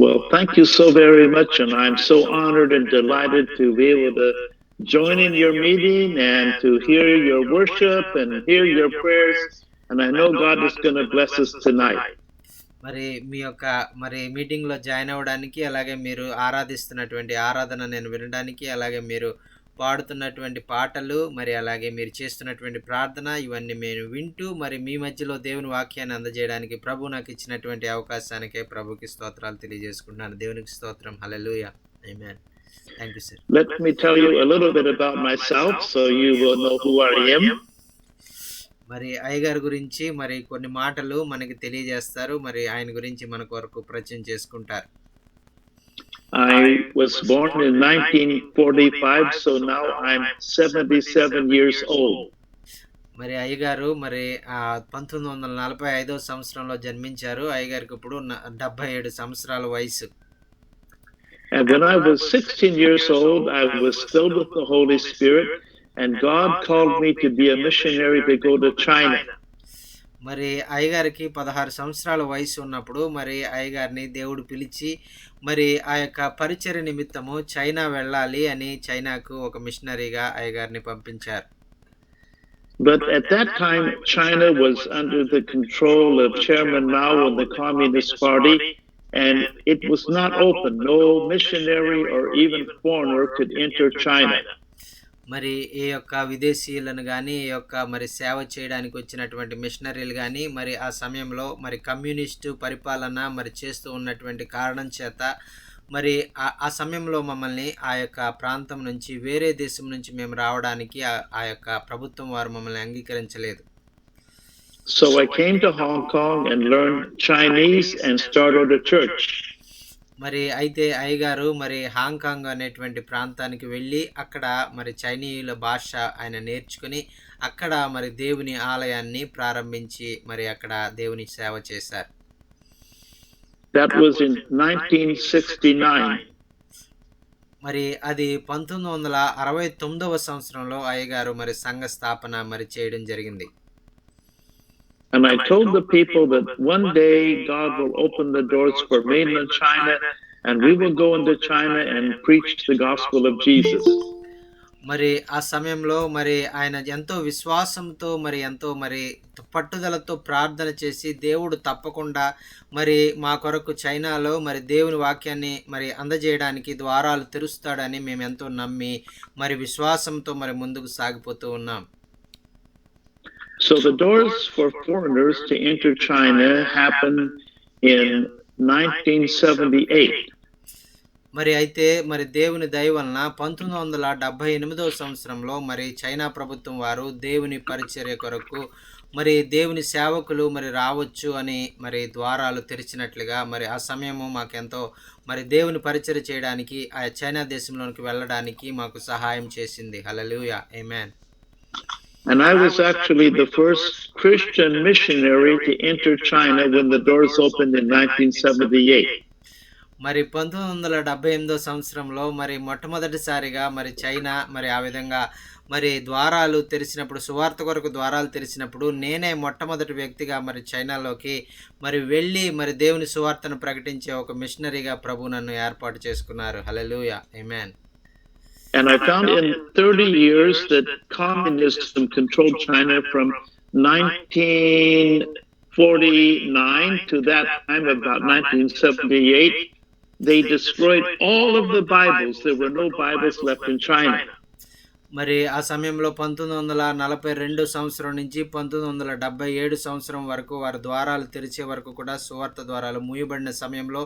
Well, thank you so very much, and I'm so honored and delighted to be able to join in your meeting and to hear your worship and hear your prayers. And I know God is going to bless us tonight. మరి మీ యొక్క మీటింగ్లో join అవ్వడానికి, అలాగే మీరు ఆరాధిస్తున్నటువంటి ఆరాధన నేను వినడానికి, అలాగే మీరు పాడుతున్నటువంటి పాటలు, మరి అలాగే మీరు చేస్తున్నటువంటి ప్రార్థన, ఇవన్నీ నేను వింటూ మరి మీ మధ్యలో దేవుని వాక్యాన్ని అందజేయడానికి ప్రభు నాకు ఇచ్చినటువంటి అవకాశానికే ప్రభుకి స్తోత్రాలు తెలియజేసుకుంటున్నాను. దేవునికి స్తోత్రం. హల్లెలూయా. ఆమేన్. Thank you sir. Let me tell you a little bit about myself so you will know who I am. మరి అయ్యగారి గురించి మరి కొన్ని మాటలు మనకి తెలియజేస్తారు. మరి ఆయన గురించి మన కొరకు పరిచయం చేసుకుంటారు. I was born in 1945, so now I'm 77 years old. మరి అయ్యగారు మరి 1945వ సంవత్సరంలో జన్మించారు. అయ్యగారికి ఇప్పుడు 77 సంవత్సరాల వయసు. And when I was 16 years old, I was filled with the Holy Spirit, and God called me to be a missionary to go to China. మరి అయ్యగారికి 16 సంవత్సరాల వయసు ఉన్నప్పుడు మరి అయ్యగారిని దేవుడు పిలిచి మరి ఆ యొక్క పరిచర్య నిమిత్తము చైనా వెళ్ళాలి అని చైనాకు ఒక మిషనరీగా అయ్యగారిని పంపించారు. But at that time, China was under the control of Chairman Mao and the Communist Party, and it was not open. No missionary or even foreigner could enter China. మరి ఈ యొక్క విదేశీయులను కానీ ఈ యొక్క మరి సేవ చేయడానికి వచ్చినటువంటి మిషనరీలు కానీ మరి ఆ సమయంలో మరి కమ్యూనిస్టు పరిపాలన మరి చేస్తూ ఉన్నటువంటి కారణం చేత మరి ఆ సమయంలో మమ్మల్ని ఆ యొక్క ప్రాంతం నుంచి వేరే దేశం నుంచి మేము రావడానికి ఆ యొక్క ప్రభుత్వం వారు మమ్మల్ని అంగీకరించలేదు. So I came to Hong Kong and learned Chinese and started a church. మరి అయితే అయ్యగారు మరి హాంకాంగ్ అనేటువంటి ప్రాంతానికి వెళ్ళి అక్కడ మరి చైనీయుల భాష ఆయన నేర్చుకుని అక్కడ మరి దేవుని ఆలయాన్ని ప్రారంభించి మరి అక్కడ దేవుని సేవ చేశారు. That was in 1969. మరి అది 1969వ సంవత్సరంలో అయ్యగారు మరి సంఘ స్థాపన మరి చేయడం జరిగింది. And I told the people that one day God will open the doors for mainland China, and we will go into China and preach the gospel of Jesus. మరి ఆ సమయంలో మరి ఆయన ఎంతో విశ్వాసంతో మరి ఎంతో మరి పట్టుదలతో ప్రార్థన చేసి దేవుడు తప్పకుండా మరి మా కొరకు చైనాలో మరి దేవుని వాక్యాన్ని మరి అందజేయడానికి ద్వారాలు తెరుస్తాడని మేము ఎంతో నమ్మి మరి విశ్వాసంతో మరి ముందుకు సాగిపోతూ ఉన్నాం. So the doors for foreigners to enter China happened in 1978. మరి అయితే మరి దేవుని దయ వలన 1978వ సంవత్సరంలో మరి చైనా ప్రభుత్వం వారు దేవుని పరిచర్య కొరకు మరి దేవుని సేవకులు మరి రావచ్చు అని మరి ద్వారాలు తెరిచినట్లుగా మరి ఆ సమయము మాకెంతో మరి దేవుని పరిచర్య చేయడానికి ఆ చైనా దేశంలోనికి వెళ్ళడానికి మాకు సహాయం చేసింది. హల్లెలూయా. ఆమేన్. And I was actually the first Christian missionary to enter China when the doors opened in 1978. మరి 1978వ సంవత్సరంలో మరి మొట్టమొదటిసారిగా మరి చైనా మరి ఆ విధంగా మరి ద్వారాలు తెరిచినప్పుడు సువార్త కొరకు ద్వారాలు తెరిచినప్పుడు నేనే మొట్టమొదటి వ్యక్తిగా మరి చైనాలోకి మరి వెళ్ళి మరి దేవుని సువార్తను ప్రకటించే ఒక మిషనరీగా ప్రభు నన్ను ఏర్పాటు చేసుకున్నారు. హల్లెలూయా. ఆమేన్. And I found in 30 years that communism controlled China from 1949 to that time, about 1978. They destroyed all of the Bibles. There were no Bibles left in China. మరి ఆ సమయంలో 1942 సంవత్సరం నుంచి 1977 సంవత్సరం వరకు వారి ద్వారాలు తెరిచే వరకు కూడా సువార్త ద్వారాలు మూయబడిన సమయంలో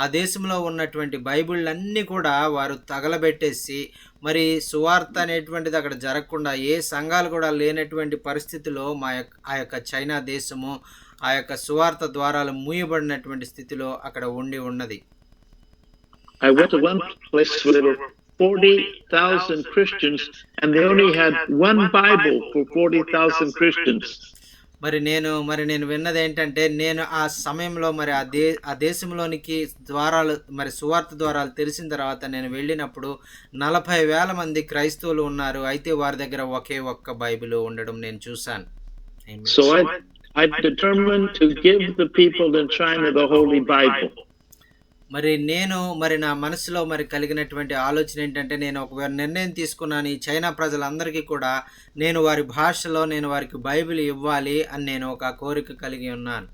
ఆ దేశంలో ఉన్నటువంటి బైబిళ్ళన్నీ కూడా వారు తగలబెట్టేసి మరి సువార్త అనేటువంటిది అక్కడ జరగకుండా ఏ సంఘాలు కూడా లేనటువంటి పరిస్థితిలో ఆ యొక్క చైనా దేశము ఆ యొక్క సువార్త ద్వారాలు మూయబడినటువంటి స్థితిలో అక్కడ ఉన్నది. I went to one place where there were 40,000 Christians, and they only had one Bible for 40,000 Christians. మరి నేను విన్నది ఏంటంటే నేను ఆ సమయంలో మరి ఆ దేశంలోనికి ద్వారాలు మరి సువార్త ద్వారాలు తెరిచిన తర్వాత నేను వెళ్ళినప్పుడు 40,000 మంది క్రైస్తవులు ఉన్నారు. అయితే వారి దగ్గర ఒకే ఒక్క బైబిల్ ఉండడం నేను చూశాను. So I determined to give the people in China the Holy Bible. మరి నా మనసులో కలిగినటువంటి ఆలోచన ఏంటంటే, నేను ఒక నిర్ణయం తీసుకున్నాను. ఈ చైనా ప్రజలందరికీ కూడా నేను వారి భాషలో నేను వారికి బైబిల్ ఇవ్వాలి అని నేను ఒక కోరిక కలిగి ఉన్నాను.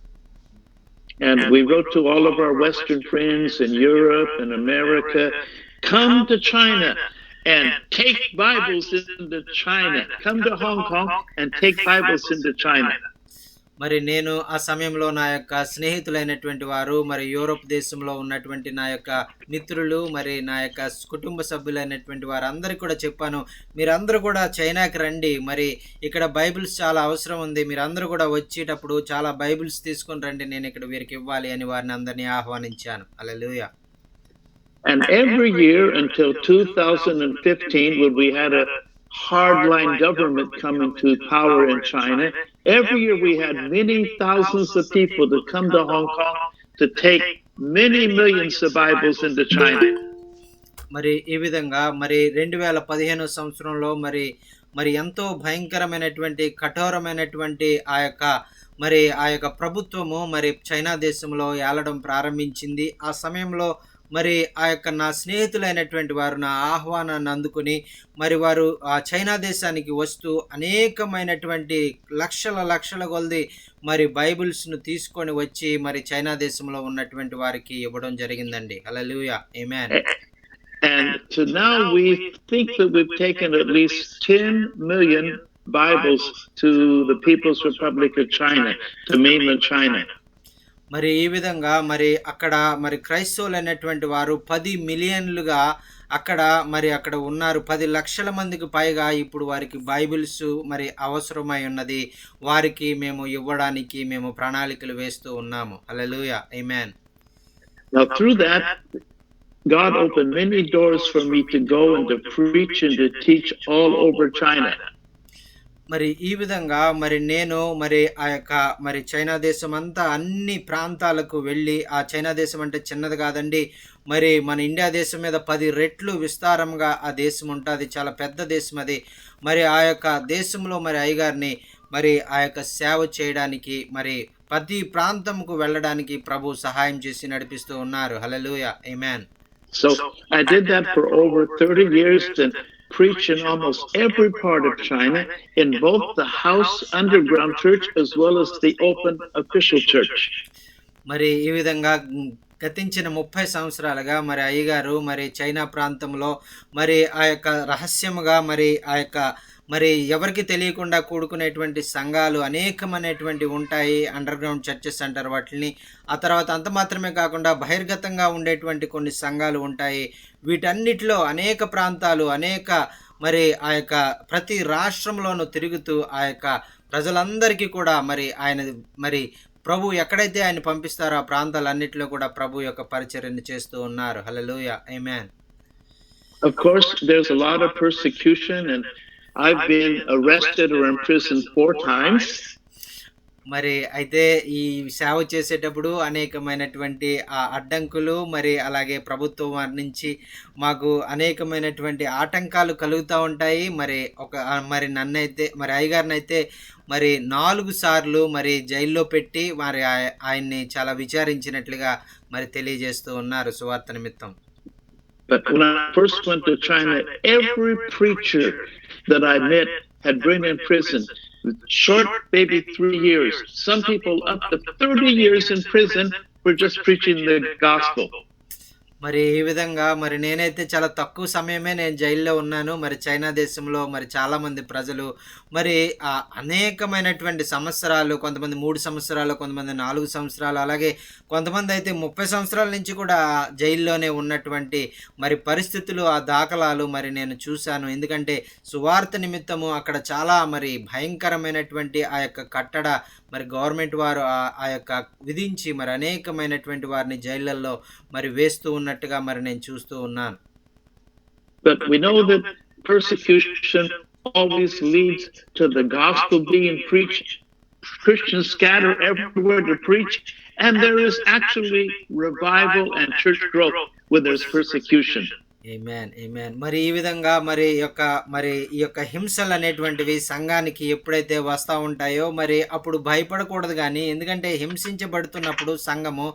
And we wrote to all of our Western friends in Europe and America, come to China and take Bibles into China. Come to Hong Kong and take Bibles into China. నేను ఆ సమయంలో నా యొక్క స్నేహితులైనటువంటి వారు, యూరోప్ దేశంలో ఉన్నటువంటి నా యొక్క మిత్రులు, నా యొక్క కుటుంబ సభ్యులైనటువంటి వారందరికీ కూడా చెప్పాను. మీరందరూ కూడా చైనాకి రండి. ఇక్కడ బైబిల్స్ చాలా అవసరం ఉంది. మీరందరూ కూడా వచ్చేటప్పుడు చాలా బైబిల్స్ తీసుకొని రండి. నేను ఇక్కడ వీరికి ఇవ్వాలి అని వారిని అందరినీ ఆహ్వానించాను. హల్లెలూయా. And every year until 2015, when we had a hardline government coming to power in China, every year we had many thousands of people that come to Hong Kong to take many millions of Bibles into China. ఈ విధంగా 2015 సంవత్సరంలో ఎంతో భయంకరమైనటువంటి కఠోరమైనటువంటి ఆ యొక్క ప్రభుత్వము China దేశంలో ఏలడం ప్రారంభించింది. ఆ సమయంలో ఆ యొక్క నా స్నేహితులైనటువంటి వారు నా ఆహ్వానాన్ని అందుకుని వారు ఆ చైనా దేశానికి వస్తూ అనేకమైనటువంటి లక్షల కొలది బైబిల్స్ను తీసుకొని వచ్చి చైనా దేశంలో ఉన్నటువంటి వారికి ఇవ్వడం జరిగిందండి. హల్లెలూయా. ఆమేన్. And so now we think that we've taken at least 10 million Bibles to the People's Republic of China, to mainland China. ఈ విధంగా అక్కడ క్రైస్తవులైనటువంటి వారు 10 మిలియన్లుగా అక్కడ ఉన్నారు. 10 లక్షల మందికి పైగా ఇప్పుడు వారికి బైబిల్స్ అవసరమై ఉన్నది. వారికి మేము ఇవ్వడానికి మేము ప్రణాళికలు వేస్తూ ఉన్నాము. హల్లెలూయా. ఆమేన్. Now through that, God opened many doors for me to go and to preach and to teach all over China. ఈ విధంగా నేను ఆ యొక్క చైనా దేశం అంతా అన్ని ప్రాంతాలకు వెళ్ళి, ఆ చైనా దేశం అంటే చిన్నది కాదండి. మన ఇండియా దేశం మీద 10 రెట్లు విస్తారంగా ఆ దేశం ఉంటుంది. చాలా పెద్ద దేశం అది. ఆ యొక్క దేశంలో అయ్యగారిని ఆ యొక్క సేవ చేయడానికి ప్రతి ప్రాంతంకు వెళ్ళడానికి ప్రభు సహాయం చేసి నడిపిస్తూ ఉన్నారు. హల్లెలూయా. ఆమేన్. So I did that for over 30 years and preach in almost every part of China, in both the house underground church as well as the open official church. ఈ విధంగా గతించిన 30 సంవత్సరాలుగా అయ్యగారు చైనా ప్రాంతంలో ఆ యొక్క రహస్యముగా ఆ యొక్క ఎవరికి తెలియకుండా కూడుకునేటువంటి సంఘాలు అనేకమైనటువంటి ఉంటాయి. అండర్ గ్రౌండ్ చర్చెస్ అంటారు వాటిని. ఆ తర్వాత అంత మాత్రమే కాకుండా బహిర్గతంగా ఉండేటువంటి కొన్ని సంఘాలు ఉంటాయి. వీటన్నిటిలో అనేక ప్రాంతాలు అనేక ఆ యొక్క ప్రతి రాష్ట్రంలోనూ తిరుగుతూ ఆ యొక్క ప్రజలందరికీ కూడా ఆయన ప్రభు ఎక్కడైతే ఆయన పంపిస్తారో ఆ ప్రాంతాలన్నిటిలో కూడా ప్రభు యొక్క పరిచర్యను చేస్తూ ఉన్నారు. హల్లెలూయా. ఆమేన్. Of course, there's a lot of persecution, and I've been arrested or imprisoned 4 times. అయితే ఈ సేవ చేసేటప్పుడు అనేకమైనటువంటి అడ్డంకులు అలాగే ప్రభుత్వం వారి నుంచి మాకు అనేకమైనటువంటి ఆటంకాలు కలుగుతూ ఉంటాయి. నన్నైతే అయ్యగారిని అయితే 4 సార్లు జైల్లో పెట్టి ఆయన్ని చాలా విచారించినట్లుగా తెలియజేస్తూ ఉన్నారు సువార్త నిమిత్తం. But when I first went to China, every preacher that I met had been in prison. Short, maybe 3 years. Some people up to 30 years in prison for just preaching the gospel. ఈ విధంగా నేనైతే చాలా తక్కువ సమయమే నేను జైల్లో ఉన్నాను. China దేశంలో చాలా మంది ప్రజలు అనేకమైనటువంటి సంవత్సరాలు, కొంతమంది 3 సంవత్సరాలు, కొంతమంది 4 సంవత్సరాలు, అలాగే కొంతమంది అయితే 30 సంవత్సరాల నుంచి కూడా జైల్లోనే ఉన్నటువంటి పరిస్థితులు, ఆ దాఖలాలు నేను చూశాను. ఎందుకంటే సువార్త నిమిత్తము అక్కడ చాలా భయంకరమైనటువంటి ఆ యొక్క కట్టడ గవర్నమెంట్ వారు ఆ యొక్క విధించి అనేకమైనటువంటి వారిని జైళ్ళల్లో వేస్తూ ఉన్నట్టుగా నేను చూస్తూ ఉన్నాను. But we know that persecution always leads to the gospel being preached. Christians scatter everywhere to preach, and there is actually revival and church growth when there's persecution. ఆమేన్. ఆమేన్. మరి ఈ విధంగా మరి ఈ యొక్క హింసలనేటువంటివి సంఘానికి ఎప్పుడైతే వస్తా ఉంటాయో మరి అప్పుడు భయపడకూడదు గానీ, ఎందుకంటే హింసించబడుతున్నప్పుడు సంఘము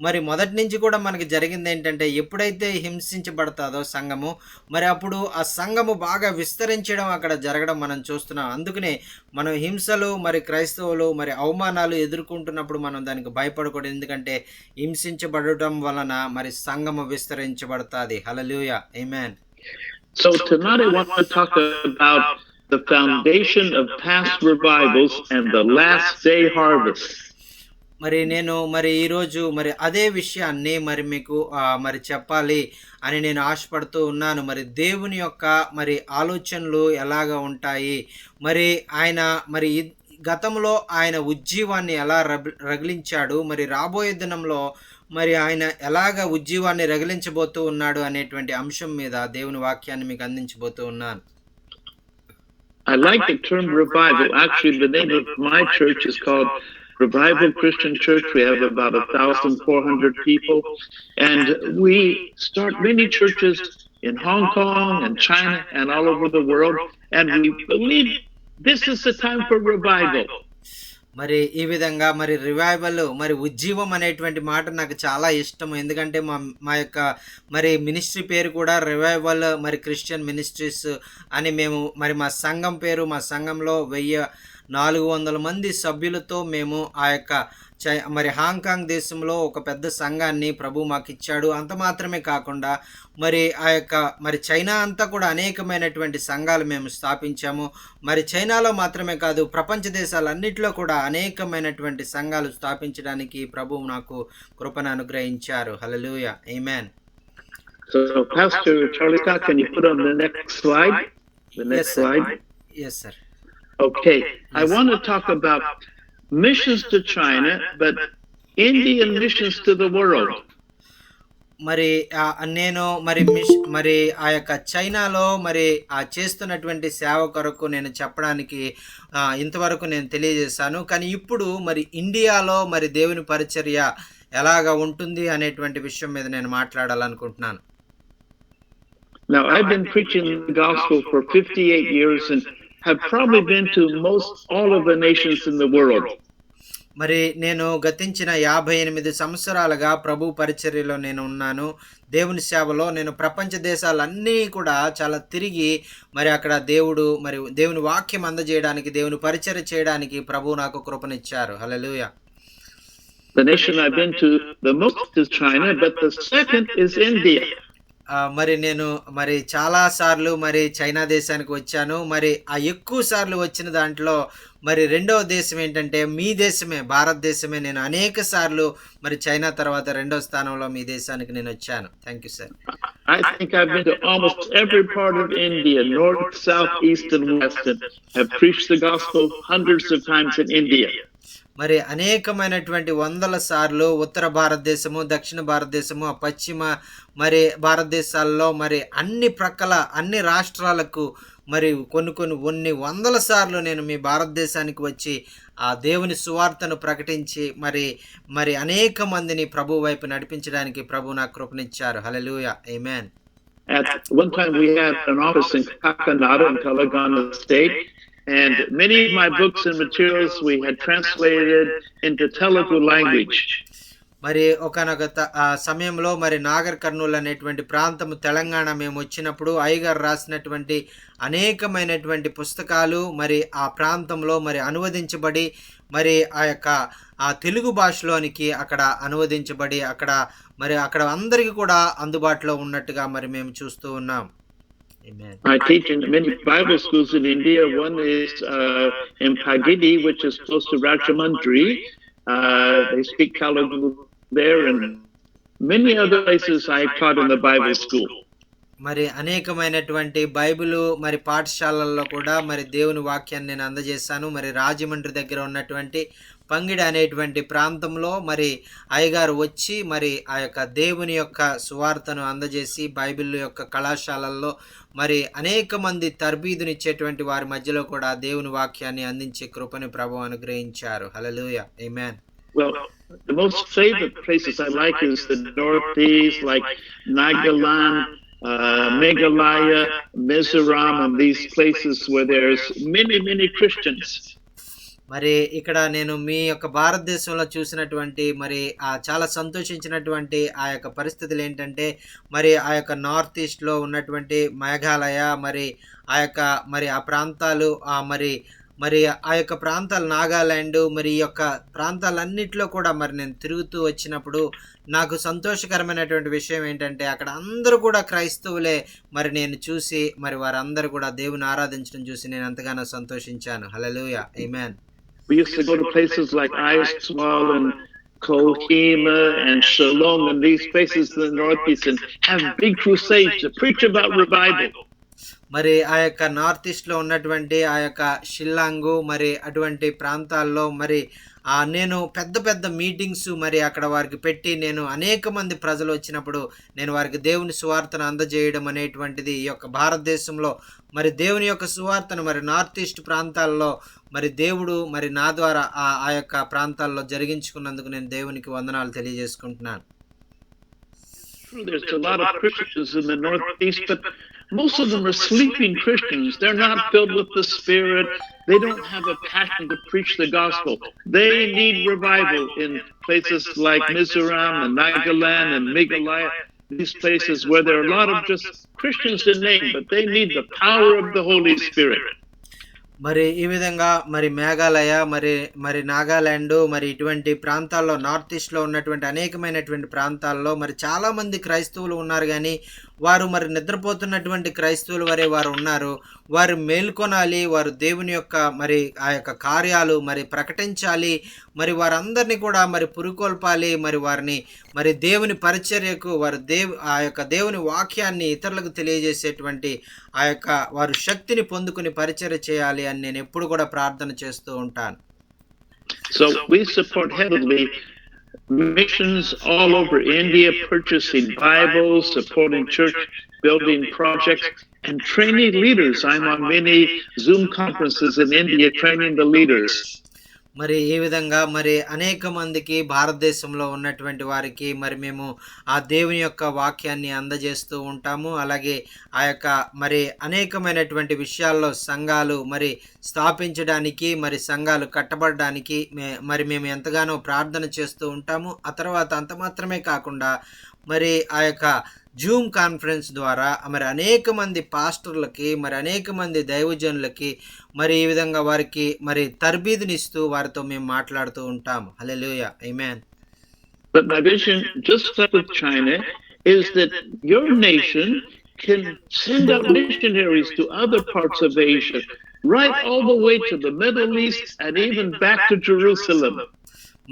మరి మొదటి నుంచి కూడా మనకి జరిగిందేంటంటే ఎప్పుడైతే హింసించబడతాదో సంఘము, మరి అప్పుడు ఆ సంఘము బాగా విస్తరించడం అక్కడ జరగడం మనం చూస్తున్నాం. అందుకనే మనం హింసలు మరి క్రైస్తవులు మరి అవమానాలు ఎదుర్కొంటున్నప్పుడు మనం దానికి భయపడకూడదు. ఎందుకంటే హింసించబడటం వలన మరి సంఘము విస్తరించబడతాది. హల్లెలూయా. ఆమేన్. So tonight I want to talk about the foundation of past revivals and the last day harvest. మరి నేను మరి ఈరోజు మరి అదే విషయాన్ని మరి మీకు మరి చెప్పాలి అని నేను ఆశపడుతూ ఉన్నాను. మరి దేవుని యొక్క మరి ఆలోచనలు ఎలాగా ఉంటాయి? మరి ఆయన మరి గతంలో ఆయన ఉజ్జీవాన్ని ఎలా రగిలించాడు? మరి రాబోయే దినంలో మరి ఆయన ఎలాగ ఉజ్జీవాన్ని రగిలించబోతూ ఉన్నాడు అనేటువంటి అంశం మీద దేవుని వాక్యాన్ని మీకు అందించబోతూ ఉన్నాను. I like the term revival. Actually, the name of my church is called Revival Christian Church. We have about 1,400 people, and we start many churches in Hong Kong and China and all over the world, and we believe this is the time for revival. మరి ఈ విధంగా మరి revival మరి ఉజ్జీవం అనేటువంటి మాట నాకు చాలా ఇష్టం. ఎందుకంటే మా యొక్క మరి మినిస్ట్రీ పేరు కూడా రివైవల్ మరి క్రిస్టియన్ మినిస్ట్రీస్ అని మేము మరి మా సంఘం పేరు, మా సంఘంలో 1400 మంది సభ్యులతో మేము ఆ యొక్క మరి హాంకాంగ్ దేశంలో ఒక పెద్ద సంఘాన్ని ప్రభు మాకు ఇచ్చాడు. అంత మాత్రమే కాకుండా మరి ఆ యొక్క మరి చైనా అంతా కూడా అనేకమైనటువంటి సంఘాలు మేము స్థాపించాము. మరి చైనాలో మాత్రమే కాదు, ప్రపంచ దేశాలన్నిటిలో కూడా అనేకమైనటువంటి సంఘాలు స్థాపించడానికి ప్రభువు నాకు కృపను అనుగ్రహించారు. హల్లెలూయా. ఆమేన్. So Pastor Charlie, can you put on the next slide? The next Yes, sir. slide. Yes, sir. Okay. I want to talk about missions to China, but Indian missions to the world. మరి నేను మరి ఆ యొక్క చైనాలో మరి చేస్తున్నటువంటి సేవ కొరకు నేను చెప్పడానికి ఇంతవరకు నేను తెలియజేశాను. కానీ ఇప్పుడు మరి ఇండియాలో మరి దేవుని పరిచర్య ఎలాగా ఉంటుంది అనేటువంటి విషయం మీద నేను మాట్లాడాలనుకుంటున్నాను. Now, I've been preaching the gospel for 58 years and have probably been to most all of the nations in the world. మరి నేను గతించిన 58 సంవత్సరాలుగా ప్రభు పరిచర్యలో నేను ఉన్నాను. దేవుని సేవలో నేను ప్రపంచ దేశాలన్నీ కూడా చాలా తిరిగి మరి అక్కడ మరి దేవుని వాక్యం అందజేయడానికి, దేవుని పరిచర్య చేయడానికి ప్రభు నాకు కృపనిచ్చారు. హల్లెలూయా. The nation I've been to the most is China, but the second is India. మరి నేను మరి చాలా సార్లు మరి చైనా దేశానికి వచ్చాను. మరి ఎక్కువ సార్లు వచ్చిన దాంట్లో మరి రెండవ దేశం ఏంటంటే మీ దేశమే, భారతదేశమే. నేను అనేక సార్లు మరి చైనా తర్వాత రెండో స్థానంలో మీ దేశానికి నేను వచ్చాను. Thank you sir. I think I've been to almost every part of India, north, south, east, and west, and have preached the gospel hundreds of times in India. మరి అనేకమైనటువంటి వందల సార్లు ఉత్తర భారతదేశము, దక్షిణ భారతదేశము, పశ్చిమ మరి భారతదేశాల్లో మరి అన్ని ప్రక్కల అన్ని రాష్ట్రాలకు మరి కొన్ని వందల సార్లు నేను మీ భారతదేశానికి వచ్చి ఆ దేవుని సువార్తను ప్రకటించి మరి అనేక మందిని ప్రభు వైపు నడిపించడానికి ప్రభు నాకు కృపనిచ్చారు. హల్లెలూయా. ఆమేన్. At one time we had an office in Kakinada in Telangana State, and many of my books and materials we had translated into Telugu language. మరి ఒకానొక సమయంలో మరి నాగర్ కర్నూల్ అనేటువంటి ప్రాంతము తెలంగాణ మేము వచ్చినప్పుడు అయ్యగారు రాసినటువంటి అనేకమైనటువంటి పుస్తకాలు మరి ఆ ప్రాంతంలో మరి అనువదించబడి మరి ఆ తెలుగు భాషలోనికి అక్కడ అనువదించబడి అక్కడ అందరికీ కూడా అందుబాటులో ఉన్నట్టుగా మరి మేము చూస్తూ ఉన్నాం. Amen. I teach in many Bible schools in India. One is in Pagidi, which is close to Rajamundry. They speak Telugu there, and many other places I taught in the Bible school. మరి అనేకమైనటువంటి Bible మరి పాఠశాలల్లో కూడా మరి దేవుని వాక్యాన్ని నేను అందజేశాను. మరి రాజమండ్రి దగ్గర ఉన్నటువంటి పంగిడి అనేటువంటి ప్రాంతంలో మరి అయ్యగారు వచ్చి మరి ఆ యొక్క దేవుని యొక్క సువార్తను అందజేసి బైబిల్ యొక్క కళాశాలల్లో మరి అనేక మంది తర్బీదునిచ్చేటువంటి వారి మధ్యలో కూడా దేవుని వాక్యాన్ని అందించే కృపని ప్రభువు అనుగ్రహించారు. హల్లెలూయా. ఆమేన్. Well, the most favorite places I like is the Northeast, like Nagaland, Meghalaya, Mizoram, and these places where there's many Christians. మరి ఇక్కడ నేను మీ యొక్క భారతదేశంలో చూసినటువంటి మరి చాలా సంతోషించినటువంటి ఆ యొక్క పరిస్థితులు ఏంటంటే మరి ఆ యొక్క నార్త్ ఈస్ట్లో ఉన్నటువంటి మేఘాలయ మరి ఆ యొక్క మరి ఆ ప్రాంతాలు మరి మరి ఆ యొక్క ప్రాంతాలు నాగాలాండ్ మరి ఈ యొక్క ప్రాంతాలన్నిట్లో కూడా మరి నేను తిరుగుతూ వచ్చినప్పుడు నాకు సంతోషకరమైనటువంటి విషయం ఏంటంటే అక్కడ అందరూ కూడా క్రైస్తవులే. మరి నేను చూసి మరి వారందరూ కూడా దేవుని ఆరాధించడం చూసి నేను ఎంతగానో సంతోషించాను. హల్లెలూయా, ఆమేన్. We used to go to places like Iswal and Kohima and Shillong and these places in the Northeast and have big crusades to preach about revival. మరి ఆ యొక్క నార్త్ ఈస్ట్లో ఉన్నటువంటి ఆ యొక్క షిల్లాంగు మరి అటువంటి ప్రాంతాల్లో మరి నేను పెద్ద మీటింగ్స్ మరి అక్కడ వారికి పెట్టి నేను అనేక మంది ప్రజలు వచ్చినప్పుడు నేను వారికి దేవుని సువార్తను అందజేయడం అనేటువంటిది ఈ యొక్క భారతదేశంలో మరి దేవుని యొక్క సువార్తను మరి నార్త్ ఈస్ట్ ప్రాంతాల్లో మరి దేవుడు మరి నా ద్వారా ఆ యొక్క ప్రాంతాల్లో జరిగించుకున్నందుకు నేను దేవునికి వందనాలు తెలియజేసుకుంటున్నాను. There's a lot of Christians in the Northeast, but most of them are sleeping Christians. They're not filled with the Spirit. They don't have a passion to preach the gospel. They need revival in places like Mizoram and Nagaland and Meghalaya, these places where there are a lot of just Christians in name, but they need the power of the Holy Spirit. మరి ఈ విధంగా మరి మేఘాలయ మరి నాగాలాండ్ మరి ఇటువంటి ప్రాంతాల్లో north ఈస్ట్లో ఉన్నటువంటి అనేకమైనటువంటి ప్రాంతాల్లో మరి చాలామంది క్రైస్తవులు ఉన్నారు, కానీ వారు మరి నిద్రపోతున్నటువంటి క్రైస్తవులు వరే వారు ఉన్నారు. వారు మేల్కొనాలి, వారు దేవుని యొక్క మరి ఆ యొక్క కార్యాలు మరి ప్రకటించాలి, మరి వారందరినీ కూడా మరి పురుకొల్పాలి, మరి వారిని మరి దేవుని పరిచర్యకు వారు ఆ యొక్క దేవుని వాక్యాన్ని ఇతరులకు తెలియజేసేటువంటి ఆ యొక్క వారు శక్తిని పొందుకుని పరిచర్య చేయాలి అని నేను ఎప్పుడు కూడా ప్రార్థన చేస్తూ ఉంటాను. So we support heavily missions all over India, purchasing Bibles, supporting church building projects, and training leaders. I'm on many Zoom conferences in India training the leaders. మరి ఈ విధంగా మరి అనేక మందికి భారతదేశంలో ఉన్నటువంటి వారికి మరి మేము ఆ దేవుని యొక్క వాక్యాన్ని అందజేస్తూ ఉంటాము. అలాగే ఆ యొక్క మరి అనేకమైనటువంటి విషయాల్లో సంఘాలు మరి స్థాపించడానికి మరి సంఘాలు కట్టబడడానికి మరి మేము ఎంతగానో ప్రార్థన చేస్తూ ఉంటాము. ఆ తర్వాత అంత మాత్రమే కాకుండా మరి ఆ యొక్క జూమ్ కాన్ఫరెన్స్ ద్వారా మరి అనేక మంది పాస్టర్లకి మరి అనేక మంది దైవజనులకి మరి ఈ విధంగా వారికి మరి తర్బీదునిస్తూ వారితో మేము మాట్లాడుతూ ఉంటాము. హల్లెలూయా, ఆమేన్. But my vision, just like with China, is that your nation can send out missionaries to other parts of Asia, right all the way to the Middle East and even back to Jerusalem.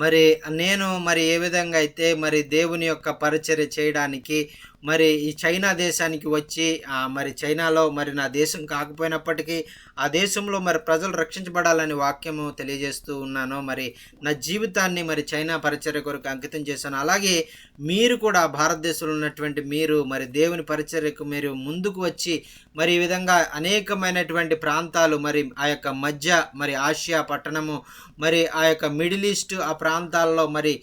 మరి నేను మరి ఏ విధంగా అయితే మరి దేవుని యొక్క పరిచర్య చేయడానికి మరి ఈ చైనా దేశానికి వచ్చి మరి చైనాలో మరి నా దేశం కాకపోయినప్పటికీ ఆ దేశంలో మరి ప్రజలు రక్షించబడాలని వాక్యము తెలియజేస్తూ ఉన్నాను. మరి నా జీవితాన్ని మరి చైనా పరిచర్య కొరకు అంకితం చేశాను. అలాగే మీరు కూడా భారతదేశంలో ఉన్నటువంటి మీరు మరి దేవుని పరిచర్యకు మీరు ముందుకు వచ్చి మరి ఈ విధంగా అనేకమైనటువంటి ప్రాంతాలు మరి ఆ యొక్క మధ్య మరి ఆసియా పట్టణము మరి ఆ యొక్క మిడిల్ ఈస్ట్ ఆ ప్రాంతాల్లో మరి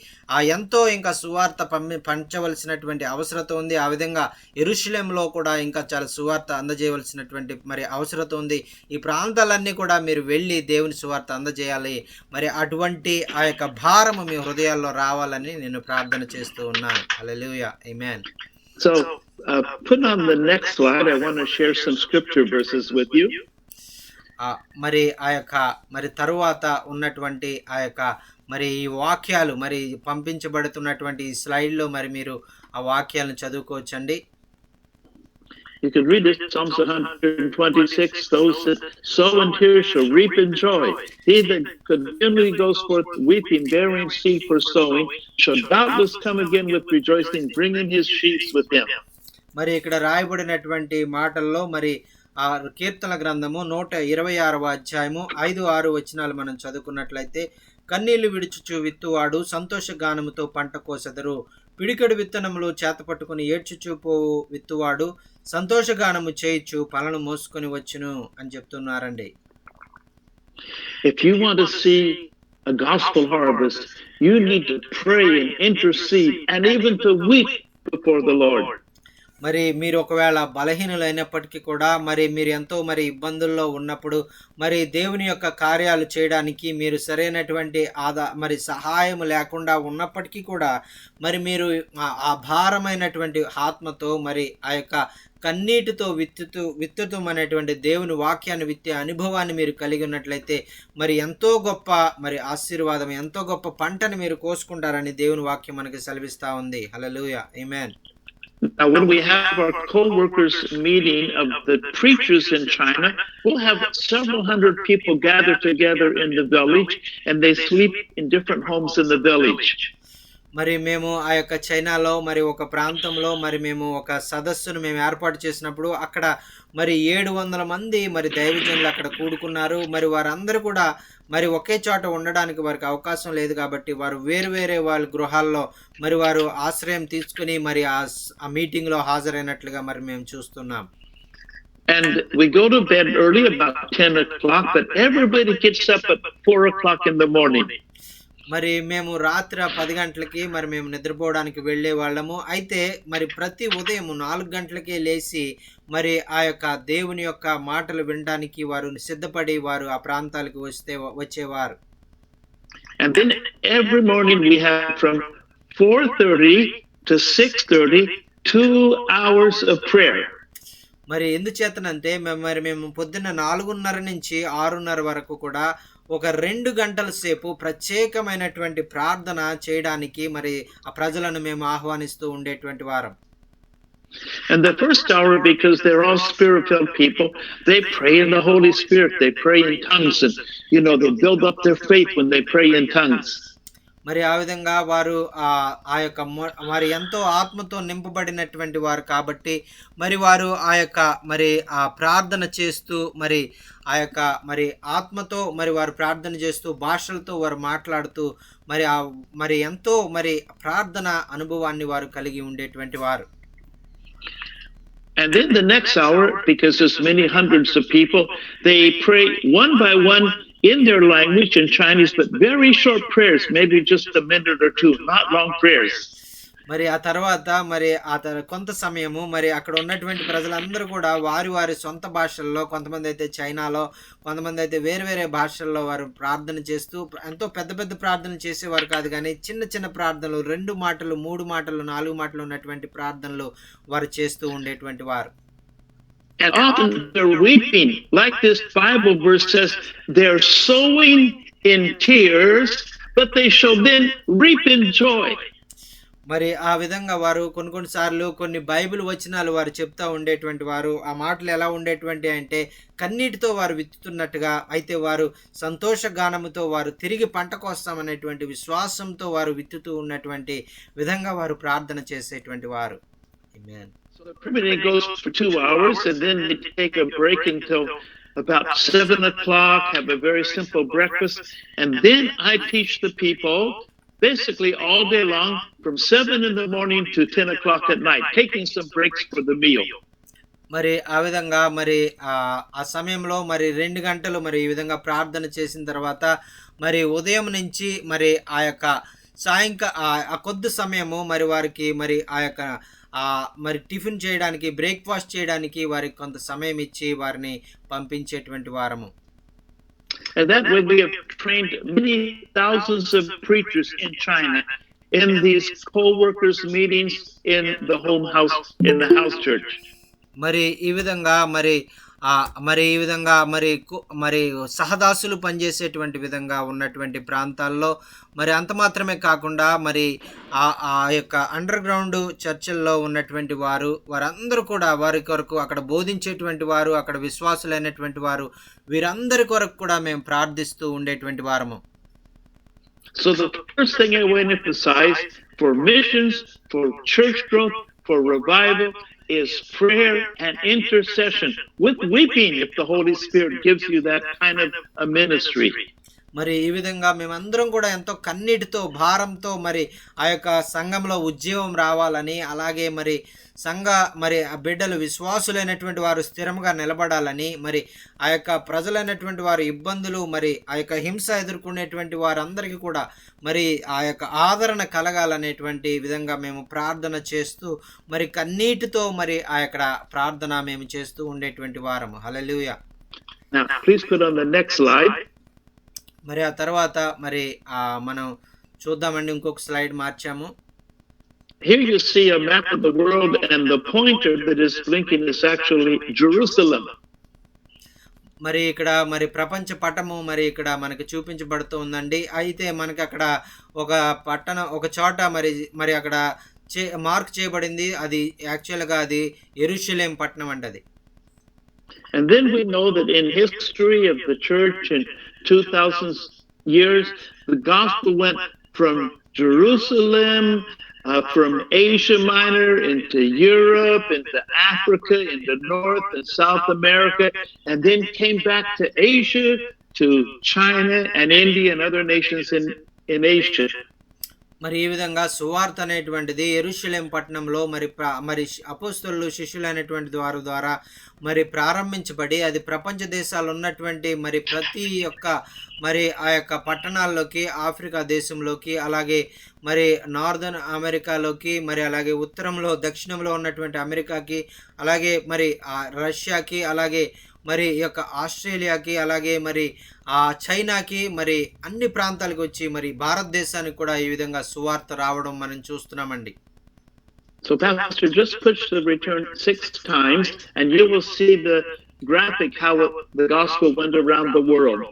ఎంతో ఇంకా సువార్త పంచవలసినటువంటి అవసరత ఉంది. ఆ విధంగా యెరూషలేములో కూడా ఇంకా చాలా సువార్త అందజేయవలసినటువంటి మరి అవసరత ఉంది. ఈ ప్రాంతాలన్నీ కూడా మీరు వెళ్ళి దేవుని సువార్త అందజేయాలి. మరి అటువంటి ఆ యొక్క భారము మీ హృదయాల్లో రావాలని నేను ప్రార్థన చేస్తూ ఉన్నాను. హల్లెలూయా, ఆమేన్. So put on the next slide. I want to share some scripture verses with you. మరి ఆ యొక్క మరి తరువాత ఉన్నటువంటి ఆ యొక్క మరి ఈ వాక్యాలు మరి పంపించబడుతున్నటువంటి ఈ స్లైడ్లో మరి మీరు ఆ వాక్యాలను చదువుకోవచ్చండి. You can read this, Psalms 126. Those that sow in tears shall reap in joy. He that continually goes forth weeping, bearing seed for sowing, shall doubtless come again with rejoicing, bringing his sheaves with him. మరి ఇక్కడ రాయబడినటువంటి మాటల్లో మరి ఆ కీర్తన గ్రంథము 126వ అధ్యాయము 5-6 వచనాలు మనం చదువుకున్నట్లయితే, కన్నీళ్లు విడుచుచు విత్తువాడు సంతోష గానముతో పంట కోసెదరు, పిడికెడు విత్తనములు చేతపట్టుకుని ఏడ్చుచూ పోవు విత్తువాడు సంతోషగానము చేయుచు పలను మోసుకొని వచ్చును అని చెప్తున్నారండి. If you want to see a gospel harvest, you need to pray and intercede and even to weep before the Lord. మరి మీరు ఒకవేళ బలహీనులైనప్పటికీ కూడా మరి మీరు ఎంతో మరి ఇబ్బందుల్లో ఉన్నప్పుడు మరి దేవుని యొక్క కార్యాలు చేయడానికి మీరు సరైనటువంటి మరి సహాయం లేకుండా ఉన్నప్పటికీ కూడా మరి మీరు ఆ భారమైనటువంటి ఆత్మతో మరి ఆ యొక్క కన్నీటితో విత్తుతూ అనేటువంటి దేవుని వాక్యాన్ని విత్తే అనుభవాన్ని మీరు కలిగి ఉన్నట్లయితే మరి ఎంతో గొప్ప మరి ఆశీర్వాదం ఎంతో గొప్ప పంటని మీరు కోసుకుంటారని దేవుని వాక్యం మనకి సెలవిస్తా ఉంది. హల్లెలూయా, ఆమేన్. Now, when we have our co-workers meeting of the preachers in China, we'll have several hundred people gather together in the village, and they sleep in different homes in the village. మరి మేము ఆ యొక్క చైనాలో మరి ఒక ప్రాంతంలో మరి మేము ఒక సదస్సును మేము ఏర్పాటు చేసినప్పుడు అక్కడ మరి 700 మంది మరి దైవజనులు అక్కడ కూడుకున్నారు. మరి వారందరూ కూడా మరి ఒకే చోట ఉండడానికి వారికి అవకాశం లేదు కాబట్టి వారు వేరే వాళ్ళ గృహాల్లో మరి వారు ఆశ్రయం తీసుకుని మరి ఆ మీటింగ్లో హాజరైనట్లుగా మరి మేము చూస్తున్నాం. And we go to bed early, about 10 o'clock, but everybody gets up at 4 o'clock in the morning. మరి మేము రాత్రి 10 గంటలకి మరి మేము నిద్రపోవడానికి వెళ్ళే వాళ్ళము. అయితే మరి ప్రతి ఉదయం 4 గంటలకే లేచి మరి ఆ యొక్క దేవుని యొక్క మాటలు వినడానికి వారు సిద్ధపడి వారు ఆ ప్రాంతాలకు వచ్చేవారు. And then every morning we have from 4:30 to 6:30 2 hours of prayer. మరి ఎందుచేతనంటే మేము పొద్దున్న 4:30 నుంచి 6:30 వరకు కూడా ఒక 2 గంటల సేపు ప్రత్యేకమైనటువంటి ప్రార్థన చేయడానికి మరి ఆ ప్రజలను మేము ఆహ్వానిస్తూ ఉండేటువంటి వారం. And the first hour, because they're all spirit-filled people, they pray in the Holy Spirit, they pray in tongues, and they build up their faith when they pray in tongues. మరి ఆ విధంగా వారు ఆ యొక్క మరి ఎంతో ఆత్మతో నింపబడినటువంటి వారు కాబట్టి మరి వారు ఆ యొక్క మరి ఆ ప్రార్థన చేస్తూ మరి ఆ యొక్క మరి ఆత్మతో మరి వారు ప్రార్థన చేస్తూ భాషలతో వారు మాట్లాడుతూ మరి ఎంతో మరి ప్రార్థన అనుభవాన్ని వారు కలిగి ఉండేటువంటి వారు. And then the next hour, because there's many hundreds of people, they pray one by one in their language in Chinese, but very short prayers, maybe just a minute or two, not long prayers. మరి ఆ తర్వాత మరి కొంత సమయము మరి అక్కడ ఉన్నటువంటి ప్రజలందరూ కూడా వారి సొంత భాషల్లో, కొంతమంది అయితే చైనాలో, కొంతమంది అయితే వేరే భాషల్లో వారు ప్రార్థన చేస్తూ ఎంతో పెద్ద ప్రార్థనలు చేసేవారు కాదు, కానీ చిన్న ప్రార్థనలు 2 మాటలు 3 మాటలు 4 మాటలు ఉన్నటువంటి ప్రార్థనలు వారు చేస్తూ ఉండేటువంటి వారు. And often they're weeping, like this Bible verse says, they're sowing in tears, but they shall then reap in joy. మరి ఆ విధంగా వారు కొన్నిసార్లు కొన్ని బైబిల్ వచనాలు వారు చెప్తా ఉండేటువంటి వారు ఆ మాటలు ఎలా ఉండేటువంటి అంటే కన్నీటితో వారు విత్తుతున్నట్టుగా, అయితే వారు సంతోష గానముతో వారు తిరిగి పంట కోస్తామనేటువంటి విశ్వాసంతో వారు విత్తుతూ ఉన్నటువంటి విధంగా వారు ప్రార్థన చేసేటువంటి వారు. ఆమేన్. So the prayer meeting goes for 2 hours, and then they take a break until about 7 o'clock, have a very simple breakfast, and then I teach the people basically all day long from 7 in the morning to 10 o'clock at night, taking some breaks for the meal. మరి ఆ విధంగా మరి ఆ సమయంలో మరి 2 గంటలు మరి ఈ విధంగా ప్రార్థన చేసిన తర్వాత మరి ఉదయం నుంచి మరి ఆ యొక్క ఆ కొద్ది సమయము మరి వారికి మరి ఆ యొక్క మరి టిఫిన్ చేయడానికి, బ్రేక్ఫాస్ట్ చేయడానికి వారికి కొంత సమయం ఇచ్చి వారిని పంపించేటువంటి వారము. And that way we have trained many thousands of preachers in China in these co-workers meetings in the in the house church. మరి ఈ విధంగా మరి సహదాసులు పనిచేసేటువంటి విధంగా ఉన్నటువంటి ప్రాంతాల్లో మరి అంత మాత్రమే కాకుండా మరి ఆ యొక్క అండర్ గ్రౌండ్ చర్చిల్లో ఉన్నటువంటి వారందరూ కూడా వారి కొరకు అక్కడ బోధించేటువంటి వారు, అక్కడ విశ్వాసులైనటువంటి వారు, వీరందరి కొరకు కూడా మేము ప్రార్థిస్తూ ఉండేటువంటి వారము. So the first thing I want to emphasize for missions, for church growth, for revival is prayer and intercession with weeping if the Holy Spirit gives you that kind of a ministry. మరి ఈ విధంగా మేమందరం కూడా ఎంతో కన్నీటితో, భారంతో మరి ఆ యొక్క సంఘంలో ఉజ్జీవం రావాలని, అలాగే మరి మరి ఆ బిడ్డలు విశ్వాసులైనటువంటి వారు స్థిరంగా నిలబడాలని, మరి ఆ యొక్క ప్రజలైనటువంటి వారు ఇబ్బందులు, మరి ఆ యొక్క హింస ఎదుర్కొనేటువంటి వారందరికీ కూడా మరి ఆ యొక్క ఆదరణ కలగాలనేటువంటి విధంగా మేము ప్రార్థన చేస్తూ, మరి కన్నీటితో మరి ఆ యొక్క ప్రార్థన మేము చేస్తూ ఉండేటువంటి వారము. హల్లెలూయా. Now, please put on the next slide. మరి ఆ తర్వాత మరి మనం చూద్దామండి, ఇంకొక స్లైడ్ మార్చాము. Here you see a map of the world, and the pointer that is blinking is actually Jerusalem. మరి ఇక్కడ మరి ప్రపంచ పటము మరి ఇక్కడ మనకి చూపించబడుతూ ఉందండి. అయితే మనకి అక్కడ ఒక పట్టణం, ఒక చోట మరి అక్కడ మార్క్ చేయబడింది. అది యాక్చువల్గా అది యెరూషలేం పట్టణం అండి అది. And then we know that in history of the church in 2000 years, the gospel went from Jerusalem, from Asia Minor into Europe, into Africa, into North and South America, and then came back to Asia, to China and India and other nations in Asia. మరి ఈ విధంగా సువార్త అనేటువంటిది యెరూషలేం పట్టణంలో మరి అపోస్తలులు, శిష్యులైనటువంటి వారి ద్వారా మరి ప్రారంభించబడి, అది ప్రపంచ దేశాలు ఉన్నటువంటి మరి ప్రతి ఒక్క మరి ఆ యొక్క పట్టణాల్లోకి, ఆఫ్రికా దేశంలోకి, అలాగే మరి నార్దర్న్ అమెరికాలోకి, మరి అలాగే ఉత్తరంలో, దక్షిణంలో ఉన్నటువంటి అమెరికాకి, అలాగే మరి రష్యాకి, అలాగే మరి ఈ యొక్క ఆస్ట్రేలియాకి, అలాగే మరి చైనాకి, మరి అన్ని ప్రాంతాలకు వచ్చి మరి భారతదేశానికి కూడా ఈ విధంగా సువార్త రావడం మనం చూస్తున్నామండి. So Pastor, just push the return 6 times and you will see the graphic how the gospel went around the world.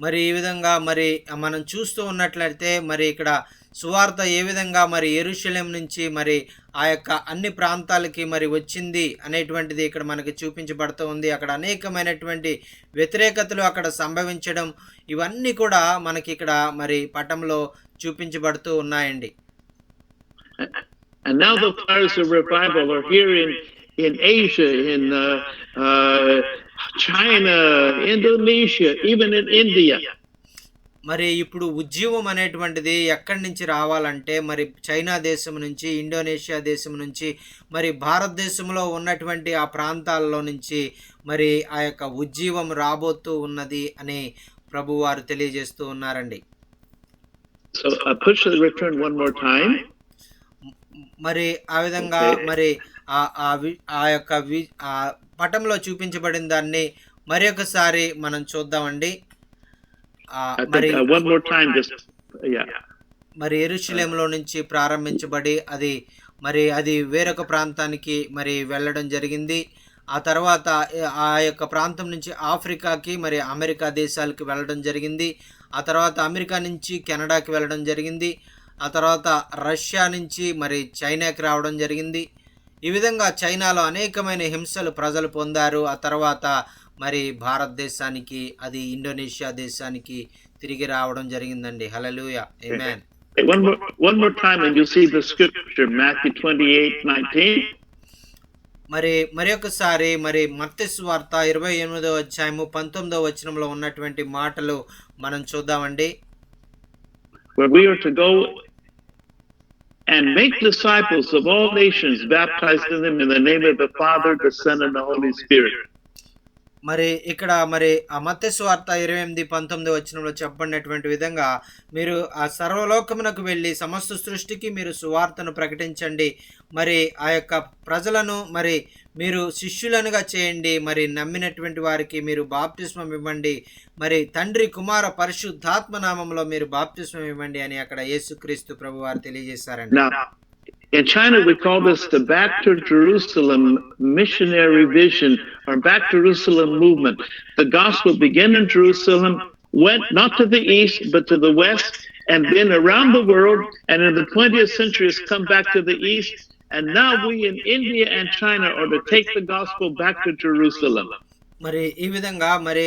మరి ఈ విధంగా మరి మనం చూస్తూ ఉన్నట్లయితే మరి ఇక్కడ సువార్త ఏ విధంగా మరి యెరూషలేం నుంచి మరి ఆ యొక్క అన్ని ప్రాంతాలకి మరి వచ్చింది అనేటువంటిది ఇక్కడ మనకి చూపించబడుతూ ఉంది. అక్కడ అనేకమైనటువంటి వ్యతిరేకతలు అక్కడ సంభవించడం, ఇవన్నీ కూడా మనకి ఇక్కడ మరి పటంలో చూపించబడుతూ ఉన్నాయండి. And now the fires of revival are here in Asia, in China, Indonesia, even in India. మరి ఇప్పుడు ఉజ్జీవం అనేటువంటిది ఎక్కడి నుంచి రావాలంటే మరి చైనా దేశం నుంచి, ఇండోనేషియా దేశం నుంచి, మరి భారతదేశంలో ఉన్నటువంటి ఆ ప్రాంతాల్లో నుంచి మరి ఆ యొక్క ఉజ్జీవం రాబోతూ ఉన్నది అని ప్రభువారు తెలియజేస్తూ ఉన్నారండి. So push the return one more time. మరి ఆ విధంగా మరి ఆ యొక్క పటంలో చూపించబడిన దాన్ని మరి ఒకసారి మనం చూద్దామండి. మరి one more time, just yeah. మరి యెరూషలేంలో నుంచి ప్రారంభించబడి అది వేరొక ప్రాంతానికి మరి వెళ్ళడం జరిగింది. ఆ తర్వాత ఆ యొక్క ప్రాంతం నుంచి ఆఫ్రికాకి, మరి అమెరికా దేశాలకు వెళ్ళడం జరిగింది. ఆ తర్వాత అమెరికా నుంచి కెనడాకి వెళ్ళడం జరిగింది. ఆ తర్వాత రష్యా నుంచి మరి చైనాకి రావడం జరిగింది. ఈ విధంగా చైనాలో అనేకమైన హింసలు ప్రజలు పొందారు. ఆ తర్వాత మరి భారతదేశానికి, అది ఇండోనేషియా దేశానికి తిరిగి రావడం జరిగిందండి. హల్లెలూయా, ఆమేన్. One more time and you see the scripture, Matthew 28:19. మరి ఒకసారి మరి మత్తయి సువార్త 28వ అధ్యాయము 19వ వచనంలో ఉన్నటువంటి మాటలు మనం చూద్దామండి. Where we are to go and make disciples of all nations, baptizing them in the name of the Father, the Son, and the Holy Spirit. మరి ఇక్కడ మరి ఆ మత్తయి సువార్త 28:19 వచనంలో చెప్పబడినటువంటి విధంగా మీరు ఆ సర్వలోకమునకు వెళ్ళి సమస్త సృష్టికి మీరు సువార్తను ప్రకటించండి, మరి ఆ యొక్క ప్రజలను మరి మీరు శిష్యులనుగా చేయండి, మరి నమ్మినటువంటి వారికి మీరు బాప్తిస్మం ఇవ్వండి, మరి తండ్రి, కుమార, పరిశుద్ధాత్మ నామములో మీరు బాప్తిస్మం ఇవ్వండి అని అక్కడ యేసుక్రీస్తు ప్రభువారు తెలియజేశారండి. In China, we call this the Back to Jerusalem missionary vision, or Back to Jerusalem movement. The gospel began in Jerusalem, went not to the east, but to the west, and then around the world, and in the 20th century has come back to the east, and now we in India and China are to take the gospel back to Jerusalem. మరి ఈ విధంగా మరి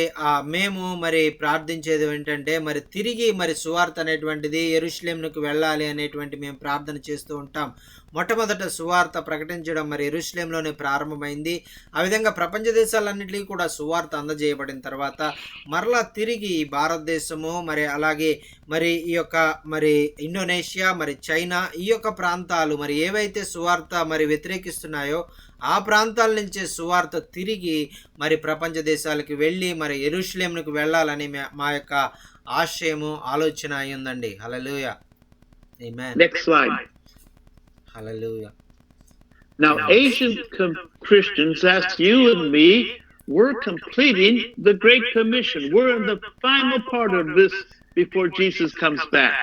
మేము మరి ప్రార్థించేది ఏంటంటే మరి తిరిగి మరి సువార్త అనేటువంటిది యెరూషలేమునకు వెళ్ళాలి అనేటువంటి మేము ప్రార్థన చేస్తూ ఉంటాం. మొట్టమొదట సువార్త ప్రకటించడం మరి యెరూషలేంలోనే ప్రారంభమైంది. ఆ విధంగా ప్రపంచ దేశాలన్నిటికీ కూడా సువార్త అందజేయబడిన తర్వాత మరలా తిరిగి ఈ భారతదేశము మరి అలాగే మరి ఈ యొక్క మరి ఇండోనేషియా మరి చైనా ఈ యొక్క ప్రాంతాలు మరి ఏవైతే సువార్త మరి వ్యతిరేకిస్తున్నాయో ఆ ప్రాంతాల నుంచి సువార్త తిరిగి మరి ప్రపంచ దేశాలకు వెళ్ళి మరి యెరూషలేమునకు వెళ్ళాలని మా యొక్క ఆశయము ఆలోచన అయి ఉందండి. హల్లెలూయా. ఆమేన్. Next slide. Hallelujah. Now, Asian Christians, that's you and me, we're completing the Great Commission. We're in the final part of this before Jesus comes back.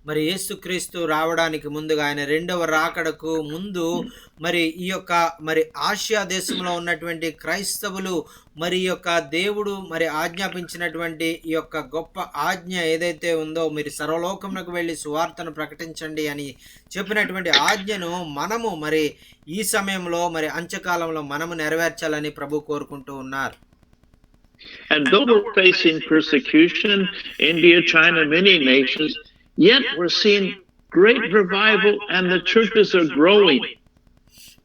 మరి యేసుక్రీస్తు రావడానికి ముందుగా ఆయన రెండవ రాకడకు ముందు మరి ఈ యొక్క మరి ఆసియా దేశంలో ఉన్నటువంటి క్రైస్తవులు మరి ఈ యొక్క దేవుడు మరి ఆజ్ఞాపించినటువంటి ఈ యొక్క గొప్ప ఆజ్ఞ ఏదైతే ఉందో మీరు సర్వలోకమునకు వెళ్ళి సువార్తను ప్రకటించండి అని చెప్పినటువంటి ఆజ్ఞను మనము మరి ఈ సమయంలో మరి అంత్యకాలంలో మనము నెరవేర్చాలని ప్రభు కోరుకుంటూ ఉన్నారు. And though we're facing persecution, India, China, many nations, yet we're seeing great revival and the churches are growing.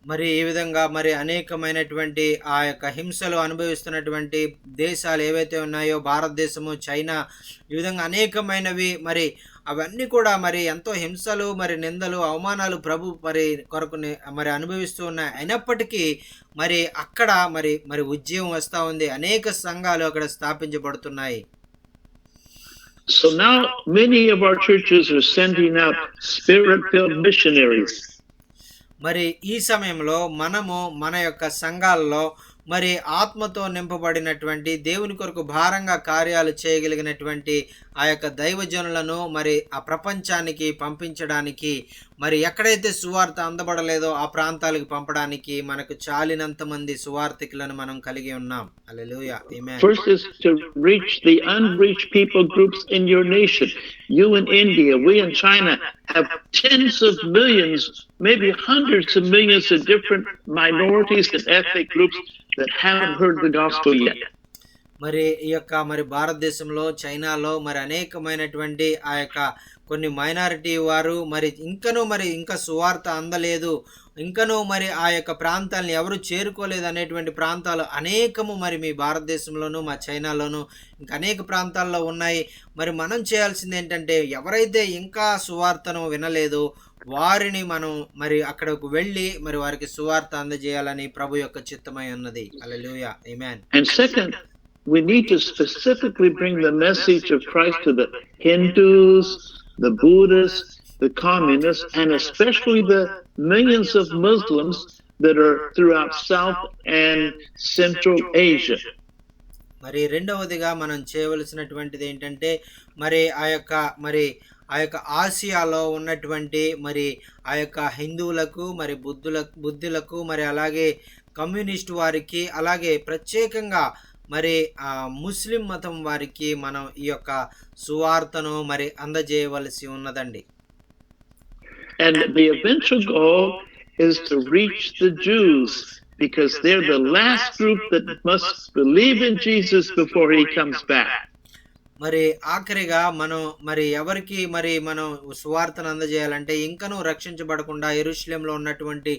మరి ఈ విధంగా మరి అనేకమైనటువంటి ఆ యొక్క హింసలు అనుభవిస్తున్నటువంటి దేశాలు ఏవైతే ఉన్నాయో భారతదేశము, చైనా ఈ విధంగా అనేకమైనవి మరి అవన్నీ కూడా మరి ఎంతో హింసలు మరి నిందలు అవమానాలు ప్రభు మరి కొరకు మరి అనుభవిస్తూ ఉన్నాయి. అయినప్పటికీ మరి అక్కడ మరి మరి ఉద్యమం వస్తూ ఉంది. అనేక సంఘాలు అక్కడ స్థాపించబడుతున్నాయి. So now many of our churches are sending out spirit-filled missionaries. మరి ఈ సమయంలో మనము మన యొక్క సంఘాల్లో మరి ఆత్మతో నింపబడినటువంటి దేవుని కొరకు భారంగా కార్యాలు చేయగలిగినటువంటి ఆ యొక్క దైవజనులను మరి ఆ ప్రపంచానికి పంపించడానికి మరి ఎక్కడైతే సువార్త అందబడలేదో ఆ ప్రాంతాలకు పంపడానికి మనకు చాలినంత మంది సువార్థికులను మనం కలిగి ఉన్నాం. హల్లెలూయా. ఆమేన్. First is to reach the unreached people groups in your nation. You in India, we in China have tens of millions, maybe hundreds of millions of different minorities and ethnic groups that haven't heard the gospel yet. మరి ఈ యొక్క మరి భారతదేశంలో చైనాలో మరి అనేకమైనటువంటి ఆ యొక్క కొన్ని మైనారిటీ వారు మరి ఇంకా సువార్త అందలేదు, ఇంకనూ మరి ఆ యొక్క ప్రాంతాలను ఎవరు చేరుకోలేదు అనేటువంటి ప్రాంతాలు అనేకము మరి మీ భారతదేశంలోను మా చైనాలోను ఇంకా అనేక ప్రాంతాల్లో ఉన్నాయి. మరి మనం చేయాల్సింది ఏంటంటే ఎవరైతే ఇంకా సువార్తను వినలేదో వారిని మనం మరి అక్కడకు వెళ్ళి మరి వారికి సువార్త అందజేయాలని ప్రభు యొక్క చిత్తమై ఉన్నది. హల్లెలూయా. ఆమేన్. And second, we need to specifically bring the message of Christ to the Hindus, the Buddhists, the communists, and especially the millions of Muslims that are throughout South and Central Asia. మరి రెండవదిగా మనం చేయవలసినటువంటిది ఏంటంటే మరి ఆ యొక్క ఆసియాలో ఉన్నటువంటి మరి ఆ యొక్క హిందువులకు మరి బుద్ధులకు మరి అలాగే కమ్యూనిస్ట్ వారికి అలాగే ప్రత్యేకంగా మరి ముస్లిం మతం వారికి మనం ఈ యొక్క సువార్తను మరి అందజేయవలసి ఉన్నదండి. And the eventual goal is to reach the Jews because they're the last group that must believe in Jesus before he comes back. మరి ఆఖరిగా మనం మరి ఎవరికి మరి మనం సువార్తను అందజేయాలంటే ఇంకనూ రక్షించబడకుండా యెరూషలేంలో ఉన్నటువంటి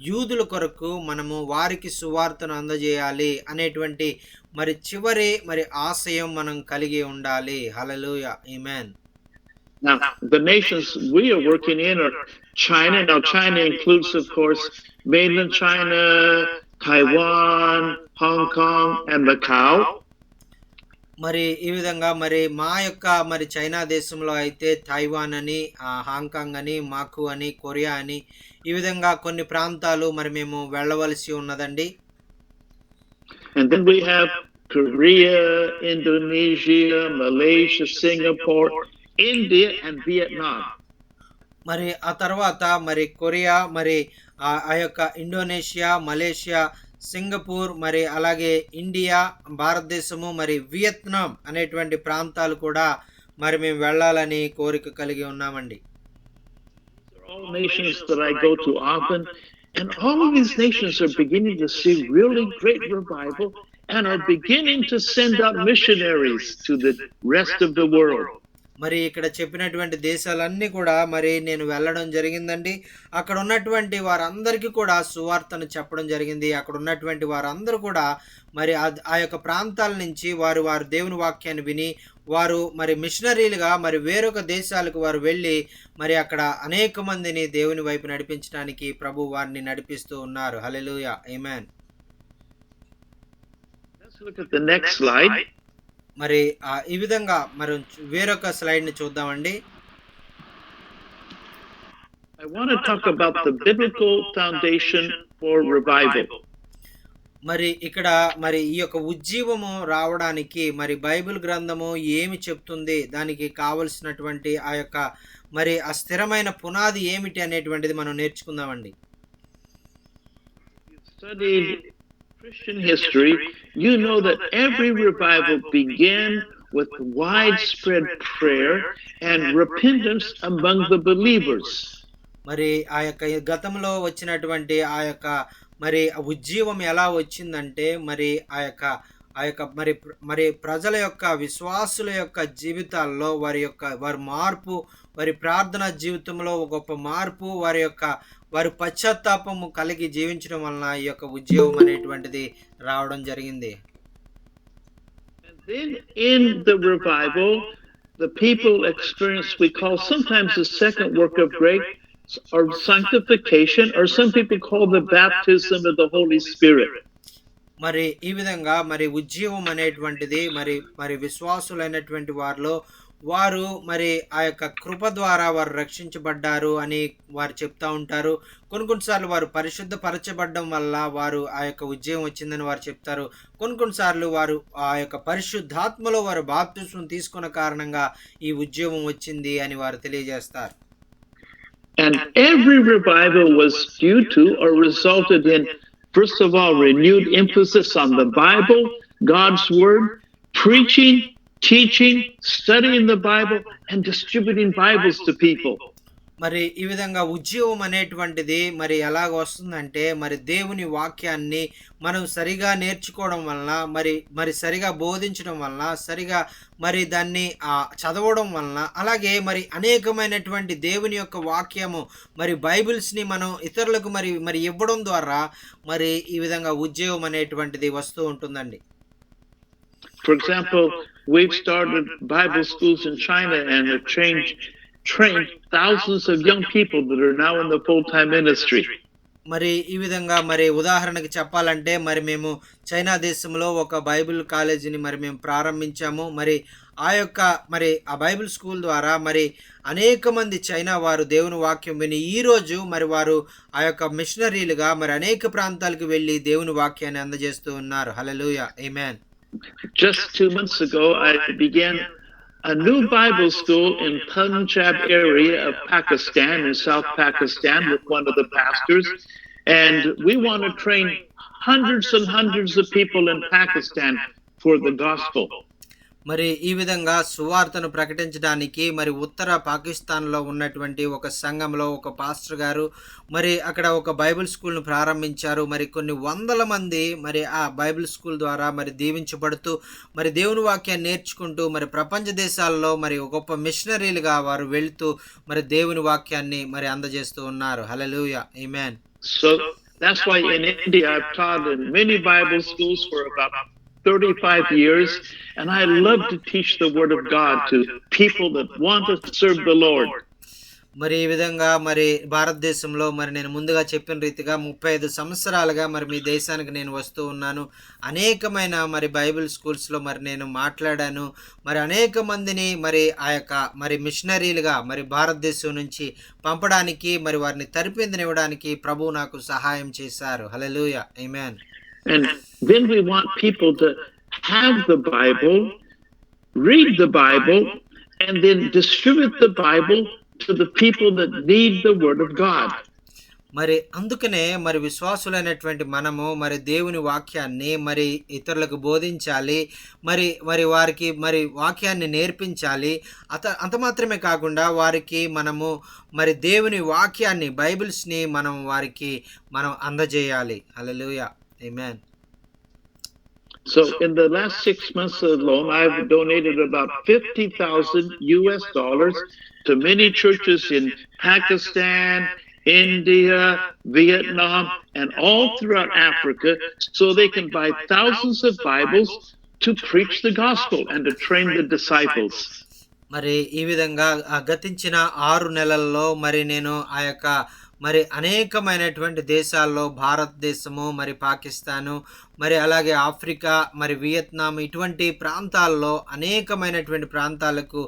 యూదుల కొరకు మనము వారికి సువార్తను అందజేయాలి అనేటువంటి మరి చివరి మరి ఆశయం మనం కలిగి ఉండాలి. హల్లెలూయా. ఆమేన్. Now, the nations we are working in are China. Now, China includes, of course, mainland China, Taiwan, Hong Kong, and Macau. మరి ఈ విధంగా మరి మా యొక్క మరి చైనా దేశంలో అయితే తైవాన్ అని హాంకాంగ్ అని మాకు అని కొరియా అని ఈ విధంగా కొన్ని ప్రాంతాలు మరి మేము వెళ్ళవలసి ఉన్నదండి. And then we have Korea, Indonesia, Malaysia, Singapore, India, and Vietnam. మరి ఆ తర్వాత మరి కొరియా మరి ఆ యొక్క ఇండోనేషియా, మలేషియా, సింగపూర్ మరి అలాగే ఇండియా, భారతదేశము మరి వియత్నాం అనేటువంటి ప్రాంతాలు కూడా మరి మేము వెళ్ళాలని కోరిక కలిగి ఉన్నామండి. All nations that I go to often, and all of these nations are beginning to see really great revival and are beginning to send out missionaries to the rest of the world. మరి ఇక్కడ చెప్పినటువంటి దేశాలన్నీ కూడా మరి నేను వెళ్ళడం జరిగిందండి. అక్కడ ఉన్నటువంటి వారందరికీ కూడా సువార్తను చెప్పడం జరిగింది. అక్కడ ఉన్నటువంటి వారందరూ కూడా మరి ఆ యొక్క ప్రాంతాల నుంచి వారు దేవుని వాక్యాన్ని విని వారు మరి మిషనరీలుగా మరి వేరొక దేశాలకు వారు వెళ్ళి మరి అక్కడ అనేక మందిని దేవుని వైపు నడిపించడానికి ప్రభు వారిని నడిపిస్తూ ఉన్నారు. హల్లెలూయా. ఆమేన్. Let's look at the next slide. మరి ఈ విధంగా మరి వేరొక స్లైడ్‌ని చూద్దామండి. I want to talk about the biblical foundation for revival. మరి ఇక్కడ మరి ఈ యొక్క ఉజ్జీవము రావడానికి మరి బైబిల్ గ్రంథము ఏమి చెప్తుంది? దానికి కావలసినటువంటి ఆ యొక్క మరి ఆ స్థిరమైన పునాది ఏమిటి అనేటువంటిది మనం నేర్చుకుందామండి. You've studied Christian history, you know that every revival began with widespread prayer and repentance among the believers. మరి ఆ యొక్క గతంలో వచ్చినటువంటి ఆ యొక్క మరి ఉజ్జీవం ఎలా వచ్చిందంటే మరి ఆ యొక్క మరి ప్రజల యొక్క విశ్వాసుల యొక్క జీవితాల్లో వారి మార్పు, వారి ప్రార్థనా జీవితంలో ఒక గొప్ప మార్పు, వారి పశ్చాత్తాపము కలిగి జీవించడం వలన ఈ యొక్క ఉజ్జీవం అనేటువంటిది రావడం జరిగింది. And then in the revival, the people experienced we call sometimes the second work of grace or sanctification, or some people call the baptism of the Holy Spirit. మరి ఈ విధంగా మరి ఉజ్జీవం అనేటువంటిది మరి విశ్వాసులైనటువంటి వారు మరి ఆ యొక్క కృప ద్వారా వారు రక్షించబడ్డారు అని వారు చెప్తా ఉంటారు. కొన్నిసార్లు వారు పరిశుద్ధపరచబడడం వల్ల వారు ఆ యొక్క ఉజ్జీవం వచ్చిందని వారు చెప్తారు. కొన్నిసార్లు వారు ఆ యొక్క పరిశుద్ధాత్మలో వారు బాప్తిస్మం తీసుకున్న కారణంగా ఈ ఉజ్జీవం వచ్చింది అని వారు తెలియజేస్తారు. And every revival was due to or resulted in, first of all, renewed emphasis on the Bible, God's Word, preaching, teaching, studying the Bible, and distributing Bibles to people. మరి ఈ విధంగా ఉజ్జీవం అనేటువంటిది మరి ఎలాగ వస్తుందంటే మరి దేవుని వాక్యాన్ని మనం సరిగా నేర్చుకోవడం వలన మరి సరిగా బోధించడం వలన సరిగా మరి దాన్ని చదవడం వలన అలాగే మరి అనేకమైనటువంటి దేవుని యొక్క వాక్యము మరి బైబిల్స్ని మనం ఇతరులకు మరి ఇవ్వడం ద్వారా మరి ఈ విధంగా ఉజ్జీవం అనేటువంటిది వస్తూ ఉంటుందండి. For example, we've started Bible schools in China and have trained thousands of young people that are now in the full-time ministry. మరి ఈ విధంగా మరి ఉదాహరణకి చెప్పాలంటే మరి మేము చైనా దేశంలో ఒక బైబిల్ కాలేజీని మరి మేము ప్రారంభించాము. మరి ఆ బైబిల్ స్కూల్ ద్వారా మరి అనేక మంది చైనా వారు దేవుని వాక్యం విని ఈరోజు మరి వారు ఆ యొక్క మిషనరీలుగా మరి అనేక ప్రాంతాలకు వెళ్ళి దేవుని వాక్యాన్ని అందజేస్తూ ఉన్నారు. హల్లెలూయా. ఆమేన్. Just 2 months ago, I began a new Bible school in Punjab area of Pakistan, in South Pakistan, with one of the pastors. And we want to train hundreds and hundreds of people in Pakistan for the gospel. మరి ఈ విధంగా సువార్తను ప్రకటించడానికి మరి ఉత్తర పాకిస్తాన్లో ఉన్నటువంటి ఒక సంఘంలో ఒక పాస్టర్ గారు మరి అక్కడ ఒక బైబిల్ స్కూల్ను ప్రారంభించారు. మరి కొన్ని వందల మంది మరి ఆ బైబిల్ స్కూల్ ద్వారా మరి దీవించబడుతూ మరి దేవుని వాక్యాన్ని నేర్చుకుంటూ మరి ప్రపంచ దేశాల్లో మరి గొప్ప మిషనరీలుగా వారు వెళ్తూ మరి దేవుని వాక్యాన్ని మరి అందజేస్తూ ఉన్నారు. హల్లెలూయా. ఆమేన్. So that's why in India I've taught in many Bible schools for about 35 years, and I love to teach the Word of God to people that want to serve the Lord. మరి ఈ విధంగా మరి భారతదేశంలో మరి నేను ముందుగా చెప్పిన రీతిగా 35 సంవత్సరాలుగా మరి మీ దేశానికి నేను వస్తూ ఉన్నాను. అనేకమైన మరి బైబిల్ స్కూల్స్లో మరి నేను మాట్లాడాను. మరి అనేక మందిని మరి ఆ యొక్క మరి మిషనరీలుగా మరి భారతదేశం నుంచి పంపడానికి మరి వారిని తరిపిందనివ్వడానికి ప్రభువు నాకు సహాయం చేశారు. హల్లెలూయా. ఆమేన్. And then we want people to have the Bible, read the Bible, and then distribute the Bible to the people that need the Word of God. మరి అందుకనే మరి విశ్వాసులైనటువంటి మనము మరి దేవుని వాక్యాన్ని మరి ఇతరులకు బోధించాలి. మరి వారికి మరి వాక్యాన్ని నేర్పించాలి. అంత మాత్రమే కాకుండా వారికి మనము మరి దేవుని వాక్యాన్ని బైబిల్స్ని మనం అందజేయాలి. హల్లెలూయా. ఆమేన్. So in the last 6 months alone, I've donated about $50,000 to many churches in Pakistan, India, Vietnam, and all throughout Africa, so they can buy thousands of Bibles to preach the gospel and to train the disciples. మరి ఈ విధంగా గతించిన 6 నెలల్లో మరి నేను ఆ యొక్క మరి అనేకమైనటువంటి దేశాల్లో భారతదేశము, మరి పాకిస్తాను, మరి అలాగే ఆఫ్రికా, మరి వియత్నాం ఇటువంటి ప్రాంతాల్లో అనేకమైనటువంటి ప్రాంతాలకు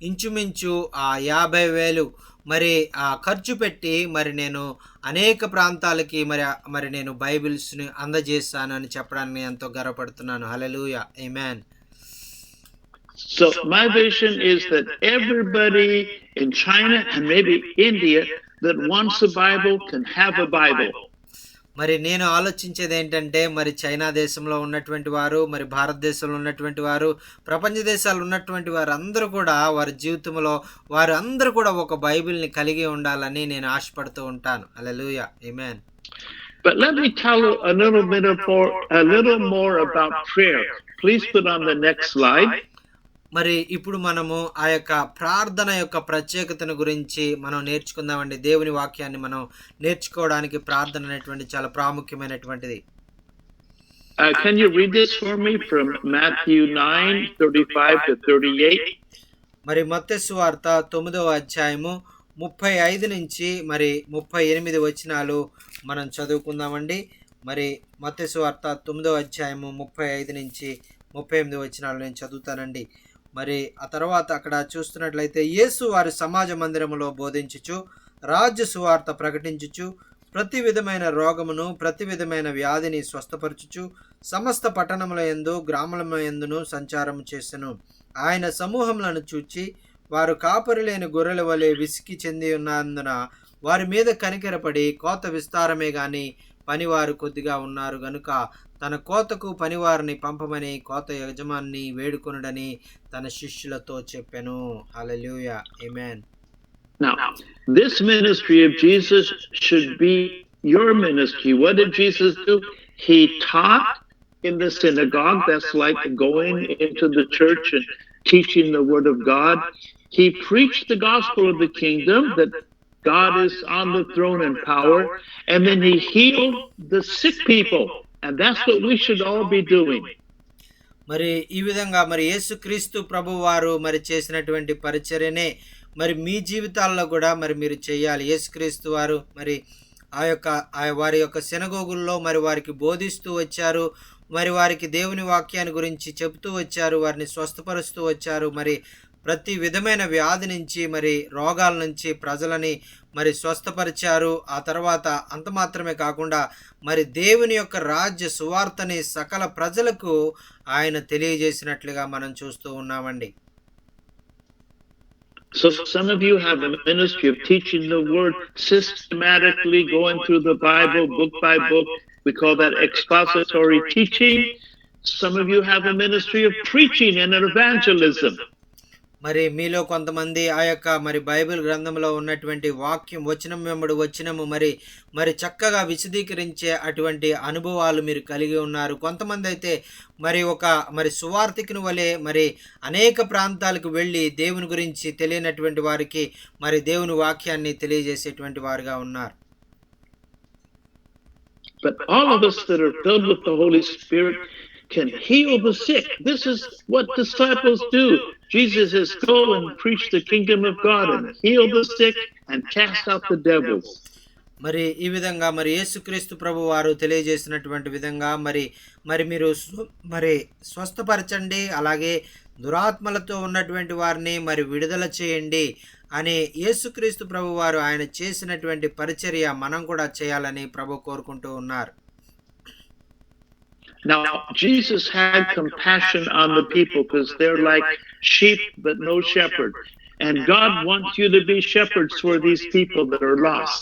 ఇంచుమించు 50,000 మరి ఖర్చు పెట్టి మరి నేను అనేక ప్రాంతాలకి మరి నేను బైబిల్స్‌ని అందజేశాను అని చెప్పడానికి ఎంతో గర్వపడుతున్నాను. హల్లెలూయా. ఆమేన్. So my vision is that everybody in China and maybe India that wants a Bible can have a Bible. మరి నేను ఆలోచించేది ఏంటంటే మరి చైనా దేశంలో ఉన్నటువంటి వారు, మరి భారతదేశంలో ఉన్నటువంటి వారు, ప్రపంచ దేశాల్లో ఉన్నటువంటి వారందరూ కూడా వారి జీవితంలో వారందరూ కూడా ఒక బైబిల్‌ని కలిగి ఉండాలని నేను ఆశపడుతూ ఉంటాను. హల్లెలూయా. ఆమేన్. But let me tell you a little more about prayer. Please put on the next slide. మరి ఇప్పుడు మనము ఆ యొక్క ప్రార్థన యొక్క ప్రత్యేకతను గురించి మనం నేర్చుకుందామండి. దేవుని వాక్యాన్ని మనం నేర్చుకోవడానికి ప్రార్థన అనేటువంటి చాలా ప్రాముఖ్యమైనటువంటిది. Can you read this for me from Matthew 9:35 to 38? మరి మత్తయి సువార్త 9వ అధ్యాయము 35 నుంచి మరి 38 వచనాలు మనం చదువుకుందామండి. మరి మత్తయి సువార్త 9వ అధ్యాయము 35 నుంచి 38 వచనాలు నేను చదువుతానండి. మరి ఆ తర్వాత అక్కడ చూస్తున్నట్లయితే, యేసు వారి సమాజ మందిరములో బోధించుచు రాజ్య సువార్త ప్రకటించుచు ప్రతి విధమైన రోగమును ప్రతి విధమైన వ్యాధిని స్వస్థపరచుచు సమస్త పట్టణముల యందు గ్రామముల యందును సంచారము చేసెను. ఆయన సమూహములను చూచి వారు కాపరి లేని గొర్రెల వలె విసికి చెంది ఉన్నందున వారి మీద కనికరపడి, కోత విస్తారమే గాని పనివారు కొద్దిగా ఉన్నారు గనుక తన కోతకు పనివారిని పంపమని కోత యజమాని వేడుకొనుడని తన శిష్యులతో చెప్పెను. హల్లెలూయా. ఆమేన్. Now, this ministry of Jesus should be your ministry. What did Jesus do? He taught in the synagogue. That's like going into the church and teaching the word of God. He preached the gospel of the kingdom, that God is on the throne in power, and then he healed the sick people. And that's what we should all be doing. మరి ఈ విధంగా మరి యేసుక్రీస్తు ప్రభువారు మరి చేసినటువంటి పరిచర్యనే మరి మీ జీవితాల్లో కూడా మరి మీరు చేయాలి. యేసుక్రీస్తు వారు మరి వారి యొక్క సినగోగుల్లో మరి వారికి బోధిస్తూ వచ్చారు. మరి వారికి దేవుని వాక్యాన్ని గురించి చెబుతూ వచ్చారు. వారిని స్వస్థపరుస్తూ వచ్చారు. మరి ప్రతి విధమైన వ్యాధి నుంచి మరి రోగాల నుంచి ప్రజలని మరి స్వస్థపరిచారు. ఆ తర్వాత అంత మాత్రమే కాకుండా మరి దేవుని యొక్క రాజ్య సువార్తని సకల ప్రజలకు ఆయన తెలియజేసినట్లుగా మనం చూస్తూ ఉన్నామండి. So some of you have a ministry of teaching the word systematically, going through the Bible book by book. We call that expository teaching. Some of you have a ministry of preaching and evangelism. మరి మీలో కొంతమంది ఆ యొక్క మరి Bible గ్రంథంలో ఉన్నటువంటి వాక్యం వచనం వెంబడి వచనము మరి చక్కగా విశదీకరించే అటువంటి అనుభవాలు మీరు కలిగి ఉన్నారు. కొంతమంది అయితే మరి సువార్థికుని వలె మరి అనేక ప్రాంతాలకు వెళ్ళి దేవుని గురించి తెలియనటువంటి వారికి మరి దేవుని వాక్యాన్ని తెలియజేసేటువంటి వారుగా ఉన్నారు. But all of us that are filled with the Holy Spirit can heal the sick. This is what disciples do. Jesus says, go and preach the kingdom of God and heal the sick and cast out the devils. మరి ఈ విధంగా మరి యేసుక్రీస్తు ప్రభు వారు తెలియజేసినటువంటి విధంగా మరి మీరు మరి స్వస్థపరచండి, అలాగే దురాత్మలతో ఉన్నటువంటి వారిని మరి విడుదల చేయండి అని యేసుక్రీస్తు ప్రభు వారు ఆయన చేసినటువంటి పరిచర్య మనం కూడా చేయాలని ప్రభు కోరుకుంటూ ఉన్నారు. Now, Jesus had compassion on the people because they're like sheep but no shepherd. And God wants you to be shepherds for these people that are lost.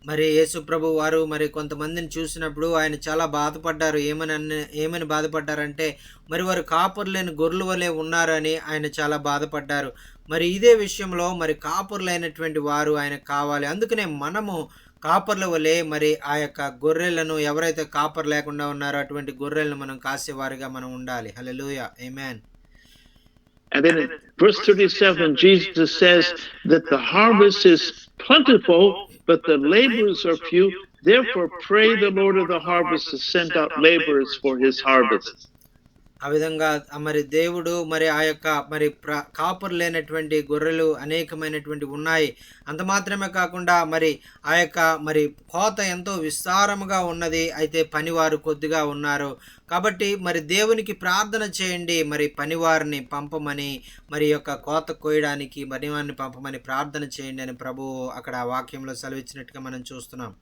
మరి యేసు ప్రభు వారు మరి కొంతమందిని చూసినప్పుడు ఆయన చాలా బాధపడ్డారు. ఏమని బాధపడ్డారంటే మరి వారు కాపరులేని గొర్రెల వలె ఉన్నారని ఆయన చాలా బాధపడ్డారు. మరి ఇదే విషయంలో మరి కాపరులైనటువంటి వారు ఆయన కావాలి. అందుకనే మనము కాపర్ల వలె మరి ఆ యొక్క గొర్రెలను ఎవరైతే కాపర్ లేకుండా ఉన్నారో అటువంటి గొర్రెలను మనం కాసేవారిగా మనం ఉండాలి. హల్లెలూయా. ఆమేన్. And then in verse 37, Jesus says that the harvest is plentiful, but the laborers are few. Therefore, pray the Lord of the harvest to send out laborers for his harvest. ఆ విధంగా మరి దేవుడు మరి ఆ యొక్క మరి కాపురు లేనటువంటి గొర్రెలు అనేకమైనటువంటి ఉన్నాయి. అంత మాత్రమే కాకుండా మరి ఆ యొక్క మరి కోత ఎంతో విస్తారముగా ఉన్నది. అయితే పనివారు కొద్దిగా ఉన్నారు. కాబట్టి మరి దేవునికి ప్రార్థన చేయండి, మరి పనివారిని పంపమని, మరి యొక్క కోత కోయడానికి పనివారిని పంపమని ప్రార్థన చేయండి అని ప్రభువు అక్కడ వాక్యంలో సెలవిచ్చినట్టుగా మనం చూస్తున్నాం.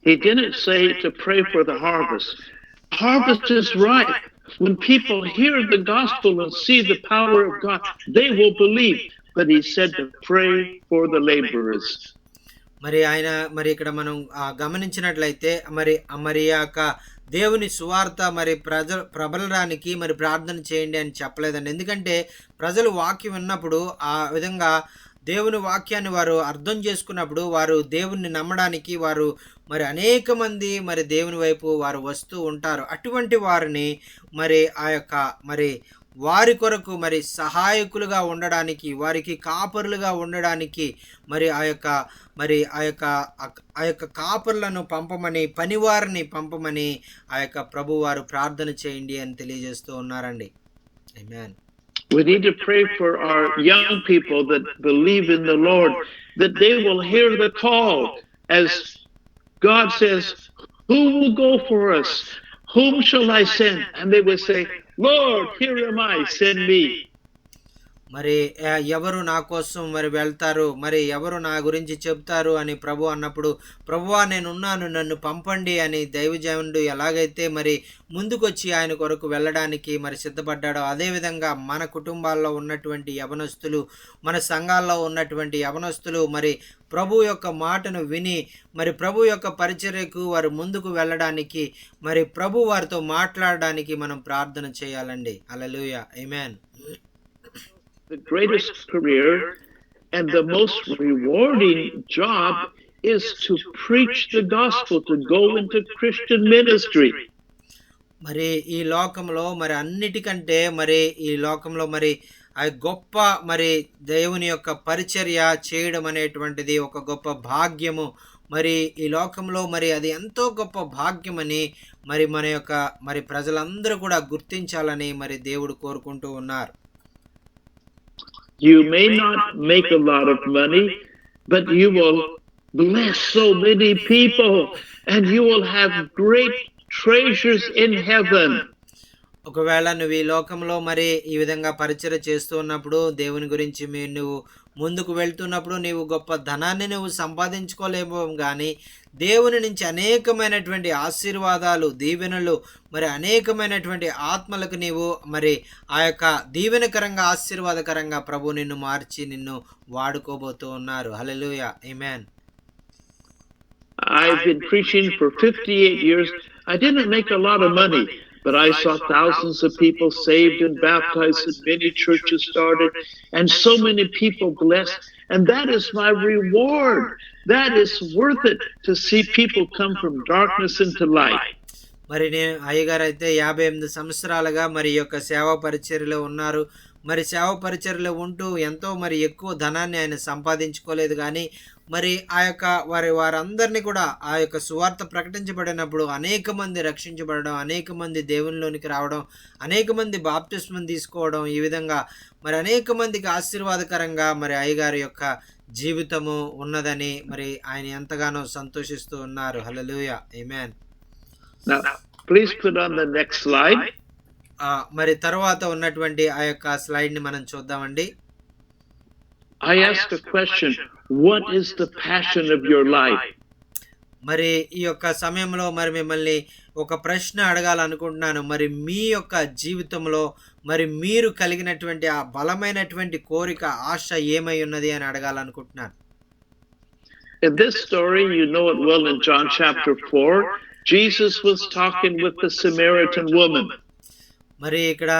He didn't say to pray for the harvest. Harvest is ripe. When people hear the gospel and see the power of God, they will believe. But he said to pray for the laborers. మరి ఆయన మరి ఇక్కడ మనం గమనించినట్లయితే మరి యొక్క దేవుని సువార్త మరి ప్రబలడానికి మరి ప్రార్థన చేయండి అని చెప్పలేదండి. ఎందుకంటే ప్రజలు వాక్యం విన్నప్పుడు ఆ విధంగా దేవుని వాక్యాన్ని వారు అర్థం చేసుకున్నప్పుడు వారు దేవుణ్ణి నమ్మడానికి వారు మరి అనేక మంది మరి దేవుని వైపు వారు వస్తూ ఉంటారు. అటువంటి వారిని మరి ఆ యొక్క మరి వారి కొరకు మరి సహాయకులుగా ఉండడానికి, వారికి కాపరులుగా ఉండడానికి మరి ఆ యొక్క కాపరులను పంపమని, పనివారిని పంపమని ఆ యొక్క ప్రభువారు ప్రార్థన చేయండి అని తెలియజేస్తూ ఉన్నారండి. ఆమేన్. We need to pray for our young people that believe in the Lord, that they will hear the call as God says, who will go for us? Whom shall I send? And they will say, Lord, here am I, send me. మరి ఎవరు నా కోసం మరి వెళ్తారు, మరి ఎవరు నా గురించి చెప్తారు అని ప్రభు అన్నప్పుడు, ప్రభువా నేనున్నాను నన్ను పంపండి అని దైవజనుడు ఎలాగైతే మరి ముందుకొచ్చి ఆయన కొరకు వెళ్ళడానికి మరి సిద్ధపడ్డాడో, అదేవిధంగా మన కుటుంబాల్లో ఉన్నటువంటి యవనస్తులు, మన సంఘాల్లో ఉన్నటువంటి యవనస్తులు మరి ప్రభు యొక్క మాటను విని మరి ప్రభు యొక్క పరిచర్యకు వారు ముందుకు వెళ్ళడానికి, మరి ప్రభు వారితో మాట్లాడడానికి మనం ప్రార్థన చేయాలండి. హల్లెలూయా. ఆమేన్. The greatest career and the most rewarding job is to preach the gospel, to go into Christian ministry. మరి ఈ లోకంలో మరి అన్నిటికంటే మరి ఈ లోకంలో మరి ఆ గొప్ప మరి దేవుని యొక్క పరిచర్య చేయడం అనేటువంటిది ఒక గొప్ప భాగ్యము. మరి ఈ లోకంలో మరి అది ఎంతో గొప్ప భాగ్యమని మరి మన యొక్క మరి ప్రజలందరూ కూడా గుర్తించాలని మరి దేవుడు కోరుకుంటూ ఉన్నారు. You may not make a lot of money, but you will bless so many people and you will have great treasures in heaven. ఒకవేళ నువ్వు ఈ లోకంలో మరి ఈ విధంగా పరిచర్య చేస్తూ ఉన్నప్పుడు, దేవుని గురించి నువ్వు ముందుకు వెళ్తున్నప్పుడు నీవు గొప్ప ధనాన్ని నువ్వు సంపాదించుకోలేమో కానీ దేవుని నుంచి అనేకమైనటువంటి ఆశీర్వాదాలు, దీవెనలు, మరి అనేకమైనటువంటి ఆత్మలకు నీవు మరి ఆ యొక్క దీవెనకరంగా ఆశీర్వాదకరంగా ప్రభు నిన్ను మార్చి నిన్ను వాడుకోబోతూ ఉన్నారు. హల్లెలూయా. ఆమేన్. I've been preaching for 58 years. I didn't make a lot of money, but I saw thousands of people saved and baptized and many churches started and so many people blessed. And that is my reward. That is worth it to see people come from darkness into light. మరి నేను అయ్యగారు అయితే 58 సంవత్సరాలుగా మరి యొక్క సేవా పరిచర్యలో ఉన్నారు. మరి సేవా పరిచర్యలో ఉంటూ ఎంతో మరి ఎక్కువ ధనాన్ని ఆయన సంపాదించుకోలేదు కానీ మరి ఆ యొక్క వారందరినీ కూడా ఆ యొక్క సువార్త ప్రకటించబడినప్పుడు అనేక మంది రక్షించబడడం, అనేక మంది దేవునిలోనికి రావడం, అనేక మంది బాప్తిస్మం తీసుకోవడం, ఈ విధంగా మరి అనేక మందికి ఆశీర్వాదకరంగా మరి అయ్యగారి యొక్క జీవితము ఉన్నదని మరి ఆయన ఎంతగానో సంతోషిస్తూ ఉన్నారు. హల్లెలూయా. ఆమేన్. Now, please put on the next slide. మరి తర్వాత ఉన్నటువంటి ఆ యొక్క స్లైడ్ ని మనం చూద్దామండి. I asked a question, what is the passion of your life? మరి ఈ యొక్క సమయంలో మరి మిమ్మల్ని ఒక ప్రశ్న అడగాలనుకుంటున్నాను. మరి మీ యొక్క జీవితంలో మరి మీరు కలిగినటువంటి ఆ బలమైనటువంటి కోరిక, ఆశ ఏమై ఉన్నది అని అడగాలనుకుంటున్నాను. In this story, you know it well, in John chapter 4, Jesus was talking with the Samaritan woman. మరి ఇక్కడ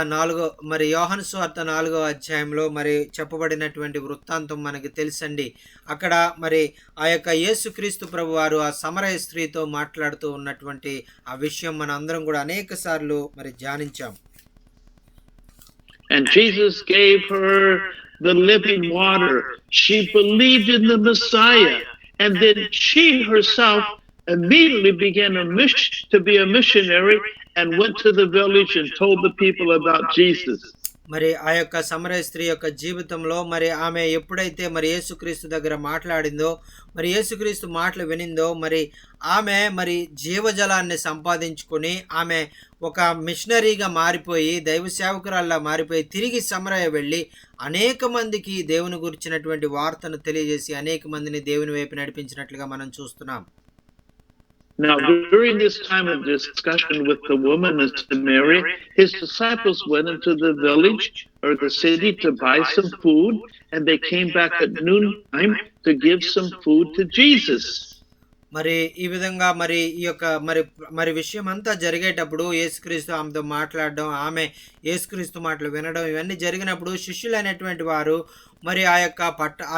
యోహాను సువార్త 4వ అధ్యాయంలో మరి చెప్పబడినటువంటి వృత్తాంతం మనకి తెలుసండి. అక్కడ మరి ఆ యొక్క యేసుక్రీస్తు ప్రభువారు ఆ సమరయ స్త్రీతో మాట్లాడుతూ ఉన్నటువంటి ఆ విషయం మనందరం కూడా అనేక సార్లు మరి ధ్యానించాం. And Jesus gave her the living water. She believed in the Messiah, and then she herself immediately began to be a missionary and went to the village and told the people about Jesus. మరి ఆ యొక్క సమరయ స్త్రీ యొక్క జీవితంలో మరి ఆమె ఎప్పుడైతే మరి యేసుక్రీస్తు దగ్గర మాట్లాడిందో, మరి యేసుక్రీస్తు మాటలు వినిందో, మరి ఆమె మరి జీవజలాన్ని సంపాదించుకొని ఆమె ఒక మిషనరీగా మారిపోయి, దైవ సేవకురాల్లా మారిపోయి తిరిగి సమరయ వెళ్ళి అనేక మందికి దేవుని గురించినటువంటి వార్తను తెలియజేసి అనేక మందిని దేవుని వైపు నడిపించినట్లుగా మనం చూస్తున్నాం. Now, during this time of discussion with the woman in Samaria, his disciples went into the village or the city to buy some food, and they came back at noontime to give some food to Jesus. మరి ఈ విధంగా మరి ఈ యొక్క మరి విషయం అంతా జరిగేటప్పుడు యేసుక్రీస్తు ఆమెతో మాట్లాడడం, ఆమె యేసుక్రీస్తు మాటలు వినడం, ఇవన్నీ జరిగినప్పుడు శిష్యులైనటువంటి వారు మరి ఆ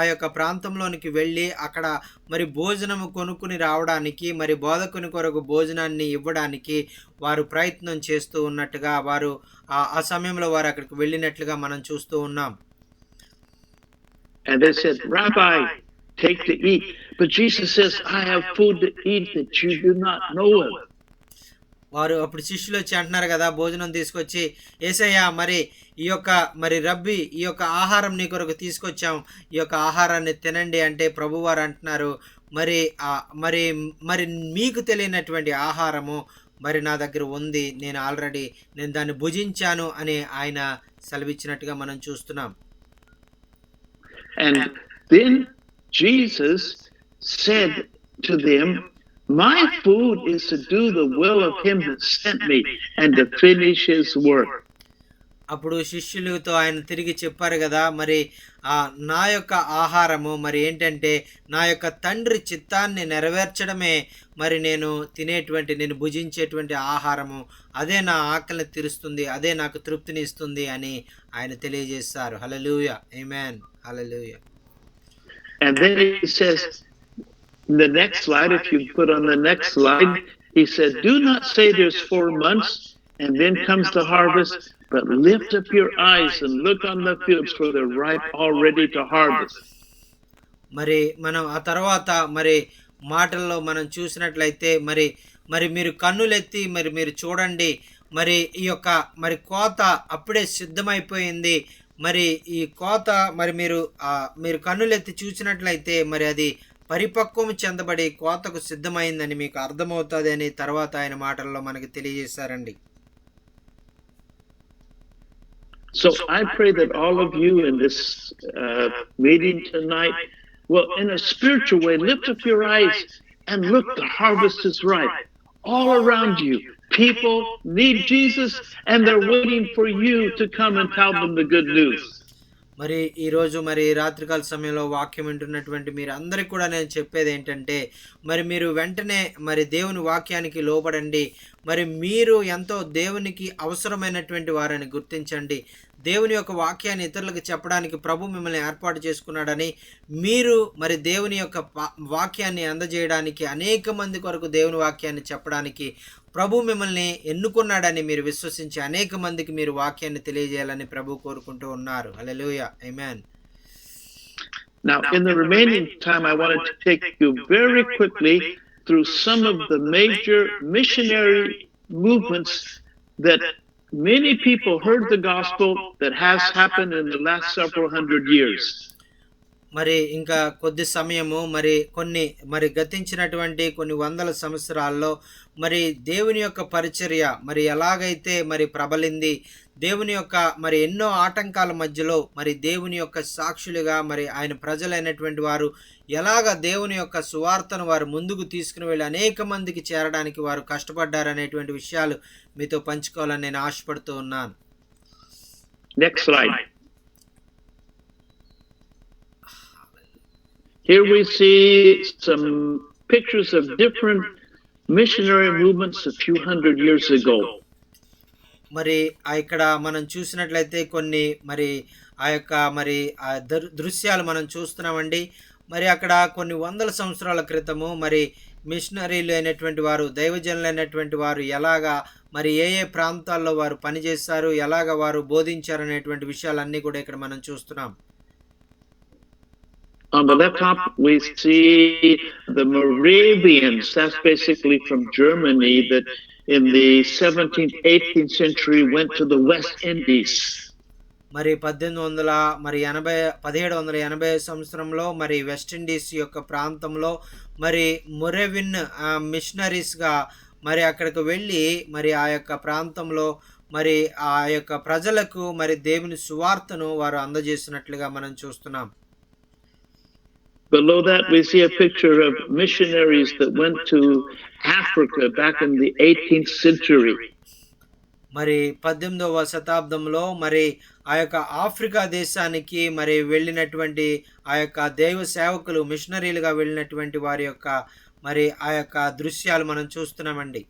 యొక్క ప్రాంతంలోనికి వెళ్ళి అక్కడ మరి భోజనము కొనుక్కుని రావడానికి, మరి బోధకుని కొరకు భోజనాన్ని ఇవ్వడానికి వారు ప్రయత్నం చేస్తూ ఉన్నట్టుగా వారు ఆ సమయంలో వారు అక్కడికి వెళ్ళినట్లుగా మనం చూస్తూ ఉన్నాం. And they said, "Rabbi, take to eat." But Jesus says, "I have food to eat that you do not know of." వారు అప్పుడు శిష్యులు వచ్చి అంటున్నారు కదా, భోజనం తీసుకొచ్చి, యేసయ్యా మరి ఈ యొక్క మరి రబ్బీ ఈ యొక్క ఆహారం నీ కొరకు తీసుకొచ్చాం, ఈ యొక్క ఆహారాన్ని తినండి అంటే ప్రభువారు అంటున్నారు, మరి మరి మరి మీకు తెలియనటువంటి ఆహారము మరి నా దగ్గర ఉంది, నేను దాన్ని భుజించాను అని ఆయన సెలవిచ్చినట్టుగా మనం చూస్తున్నాం. And then Jesus said to them, "My food is to do the will of him that sent me and to finish his work." అప్పుడు శిష్యులతో ఆయన తిరిగి చెప్పారు కదా, మరి నా యొక్క ఆహారము మరి ఏంటంటే నా యొక్క తండ్రి చిత్తాన్ని నెరవేర్చడమే మరి నేను భుజించేటువంటి ఆహారము, అదే నా ఆకలిని తీరుస్తుంది, అదే నాకు తృప్తిని ఇస్తుంది అని ఆయన తెలియజేస్తారు. హల్లెలూయా, ఆమేన్, హల్లెలూయా. And then he says, in the next slide, if you put on the next slide, he said, "Do not say there's 4 months and then comes the harvest, but lift up your eyes and look on the fields, for they're ripe already to harvest." మరి మనం ఆ తర్వాత మరి మాటల్లో మనం చూసినట్లయితే మరి మీరు కన్నులెత్తి మరి మీరు చూడండి, మరి ఈ యొక్క మరి కోత అప్పుడే సిద్ధమైపోయింది, మరి ఈ కోత మరి మీరు కన్నులెత్తి చూసినట్లయితే మరి అది పరిపక్వం చెందబడి కోతకు సిద్ధమైందని మీకు అర్థమవుతుంది అని తర్వాత ఆయన మాటల్లో మనకి తెలియజేశారండి. So I pray that all of you in this meeting tonight will, in a spiritual way, lift up your eyes and look, the harvest is ripe all around you. People need Jesus and they're waiting for you to come and tell them the good news. మరి ఈరోజు మరి రాత్రికాల సమయంలో వాక్యం వింటున్నటువంటి మీరు అందరికీ కూడా నేను చెప్పేది ఏంటంటే, మరి మీరు వెంటనే మరి దేవుని వాక్యానికి లోబడండి, మరి మీరు ఎంతో దేవునికి అవసరమైనటువంటి వారని గుర్తించండి. దేవుని యొక్క వాక్యాన్ని ఇతరులకు చెప్పడానికి ప్రభు మిమ్మల్ని ఏర్పాటు చేసుకున్నాడని, మీరు మరి దేవుని యొక్క వాక్యాన్ని అందజేయడానికి, అనేక మంది కొరకు దేవుని వాక్యాన్ని చెప్పడానికి ప్రభు మిమ్మల్ని ఎన్నుకున్నాడని మీరు విశ్వసించి అనేక మందికి మీరు వాక్యాన్ని తెలియజేయాలని ప్రభు కోరుకుంటూ ఉన్నారు. హల్లెలూయా, ఆమేన్. Now, in the remaining time, I wanted to take you very quickly through some of the major missionary movements that many people heard the gospel that has happened in the last several hundred years. మరి ఇంకా కొద్ది సమయము మరి గతించినటువంటి కొన్ని వందల సంవత్సరాల్లో మరి దేవుని యొక్క పరిచర్య మరి ఎలాగైతే మరి ప్రబలింది, దేవుని యొక్క మరి ఎన్నో ఆటంకాల మధ్యలో మరి దేవుని యొక్క సాక్షులుగా మరి ఆయన ప్రజలైనటువంటి వారు ఎలాగ దేవుని యొక్క సువార్తను వారు ముందుకు తీసుకుని వెళ్ళి అనేక మందికి చేరడానికి వారు కష్టపడ్డారనేటువంటి విషయాలు మీతో పంచుకోవాలని నేను ఆశపడుతూ ఉన్నాను. Next slide. Here we see some pictures of different missionary movements a few hundred years ago. మరి ఇక్కడ మనం చూసినట్లయితే కొన్ని మరి ఆ యొక్క మరి దృశ్యాలు మనం చూస్తున్నామండి. మరి అక్కడ కొన్ని వందల సంవత్సరాల క్రితము మరి మిషనరీలు అయినటువంటి వారు, దైవజనులైనటువంటి వారు ఎలాగా మరి ఏ ఏ ప్రాంతాల్లో వారు పనిచేశారు, ఎలాగ వారు బోధించారు అనేటువంటి విషయాలన్నీ కూడా ఇక్కడ మనం చూస్తున్నాం. On the left top, we see the Moravians. That's basically from Germany that in the 17th, 18th century went to the West Indies. మరి 1780 సంవత్సరంలో మరి వెస్ట్ ఇండీస్ యొక్క ప్రాంతంలో మరి మొరెవిన్ మిషనరీస్‌గా మరి అక్కడికి వెళ్ళి మరి ఆ యొక్క ప్రాంతంలో మరి ఆ యొక్క ప్రజలకు మరి దేవుని సువార్తను వారు అందజేసినట్లుగా మనం చూస్తున్నాం. Below that, we see a picture of missionaries that went to Africa back in the 18th century. మరి 18వ శతాబ్దంలో మరి ఆ యొక్క ఆఫ్రికా దేశానికి మరి వెళ్ళినటువంటి ఆ యొక్క దైవ సేవకులు మిషనరీలుగా వెళ్ళినటువంటి వారి యొక్క మరి ఆ యొక్క దృశ్యాలు మనం చూస్తున్నామండి.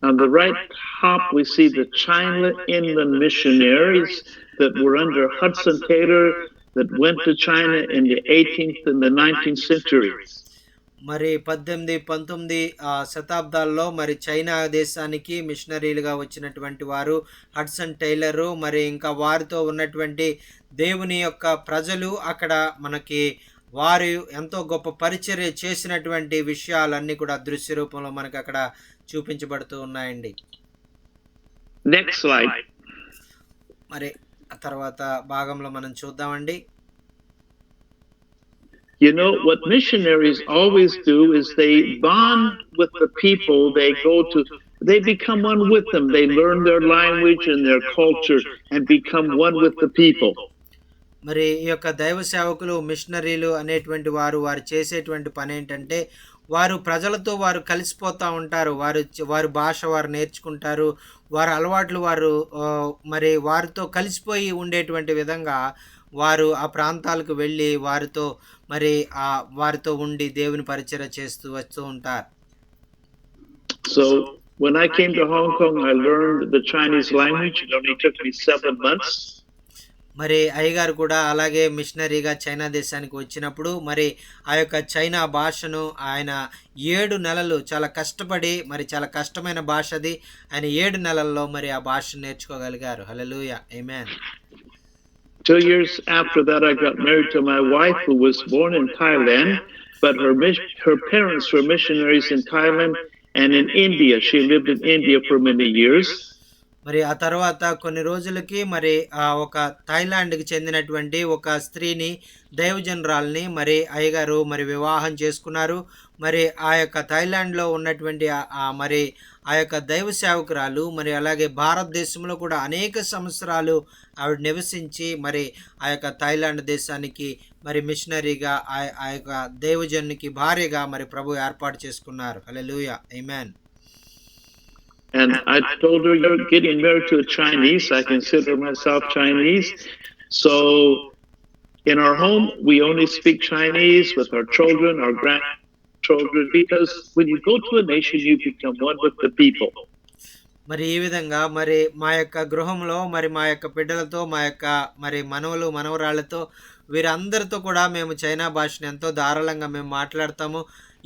On the right top, we see the China inland missionaries that were under Hudson Taylor that went to China in the 18th and the 19th centuries. మరి 18, 19 శతాబ్దాల్లో మరి చైనా దేశానికి మిషనరీలుగా వచ్చినటువంటి వారు హడ్సన్ టైలరు, మరి ఇంకా వారితో ఉన్నటువంటి దేవుని యొక్క ప్రజలు అక్కడ మనకి వారు ఎంతో గొప్ప పరిచర్య చేసినటువంటి విషయాలన్నీ కూడా దృశ్య రూపంలో మనకు అక్కడ చూపించబడుతూ ఉన్నాయండి. Next slide. మరి ఆ తర్వాత భాగంలో మనం చూద్దామండి. You know, what missionaries always do is they bond with the people they become one with them. They learn their language and their culture and become one with the people. మరి ఈ యొక్క దైవ సేవకులు మిషనరీలు అనేటువంటి వారు చేసేటువంటి పని ఏంటంటే వారు ప్రజలతో వారు కలిసిపోతూ ఉంటారు. వారి భాష వారు నేర్చుకుంటారు. వారి అలవాట్లు వారు మరి వారితో కలిసిపోయి ఉండేటువంటి విధంగా వారు ఆ ప్రాంతాలకు వెళ్ళి వారితో ఉండి దేవుని పరిచర్య చేస్తూ వస్తూ ఉంటారు. So when I came to Hong Kong, I learned the Chinese language. It only took me 7 months. మరి అయ్యగారు కూడా అలాగే మిషనరీగా చైనా దేశానికి వచ్చినప్పుడు మరి ఆ యొక్క చైనా భాషను ఆయన 7 నెలలు చాలా కష్టపడి, మరి చాలా కష్టమైన భాష అది, ఆయన 7 నెలల్లో మరి ఆ భాషను నేర్చుకోగలిగారు. హల్లెలూయా, ఆమేన్. 2 years after that, I got married to my wife, who was born in Thailand, but her parents were missionaries in Thailand and in India. She lived in India for many years. మరి ఆ తర్వాత కొన్ని రోజులకి మరి ఒక థాయిలాండ్కి చెందినటువంటి ఒక స్త్రీని, దైవజనురాల్ని మరి అయ్యగారు మరి వివాహం చేసుకున్నారు. మరి ఆ యొక్క థాయిలాండ్లో ఉన్నటువంటి మరి ఆ యొక్క దైవ సేవకురాలు మరి అలాగే భారతదేశంలో కూడా అనేక సంవత్సరాలు ఆవిడ నివసించి మరి ఆ యొక్క థాయిలాండ్ దేశానికి మరి మిషనరీగా ఆ యొక్క దైవజనునికి భార్యగా మరి ప్రభు ఏర్పాటు చేసుకున్నారు. హల్లెలూయా, ఆమేన్. And I told her, you're getting married to a Chinese. I consider myself Chinese. So in our home, we only speak Chinese with our children, our grandchildren, because when you go to a nation, you become one with the people. మరి ఈ విధంగా మరి మా యొక్క గృహంలో మరి మా యొక్క బిడ్డలతో, మా యొక్క మరి మనవలు మనవరాళ్లతో వీరందరితో కూడా మేము చైనా భాషను ఎంతో ధారాళంగా మేము మాట్లాడతాము.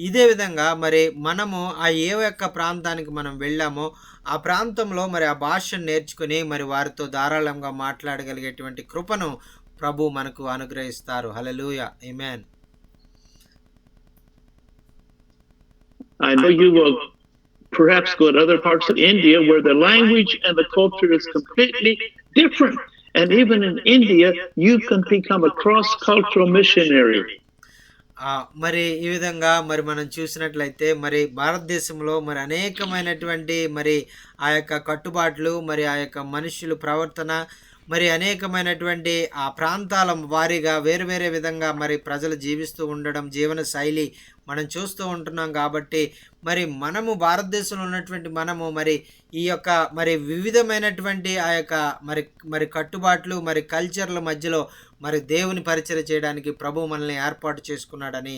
ఇదే విధంగా మరి మనము ఆ ఏ యొక్క ప్రాంతానికి మనం వెళ్ళామో ఆ ప్రాంతంలో మరి ఆ భాషను నేర్చుకుని మరి వారితో ధారాళంగా మాట్లాడగలిగేటువంటి కృపను ప్రభు మనకు అనుగ్రహిస్తారు. హల్లెలూయా, ఆమేన్. I know you will perhaps go to other parts of India where the language and the culture is completely different. And even in India, you can become a cross-cultural missionary. మరి ఈ విధంగా మరి మనం చూసినట్లయితే మరి భారతదేశంలో మరి అనేకమైనటువంటి మరి ఆ యొక్క కట్టుబాట్లు, మరి ఆ యొక్క మనుషుల ప్రవర్తన, మరి అనేకమైనటువంటి ఆ ప్రాంతాల వారీగా వేరు వేరే విధంగా మరి ప్రజలు జీవిస్తూ ఉండడం, జీవన శైలి మనం చూస్తూ ఉంటున్నాం. కాబట్టి మరి మనము భారతదేశంలో ఉన్నటువంటి మనము మరి ఈ యొక్క మరి వివిధమైనటువంటి ఆ యొక్క మరి కట్టుబాట్లు, మరి కల్చర్ల మధ్యలో మరి దేవుని పరిచర్య చేయడానికి ప్రభు మనల్ని ఏర్పాటు చేసుకున్నాడని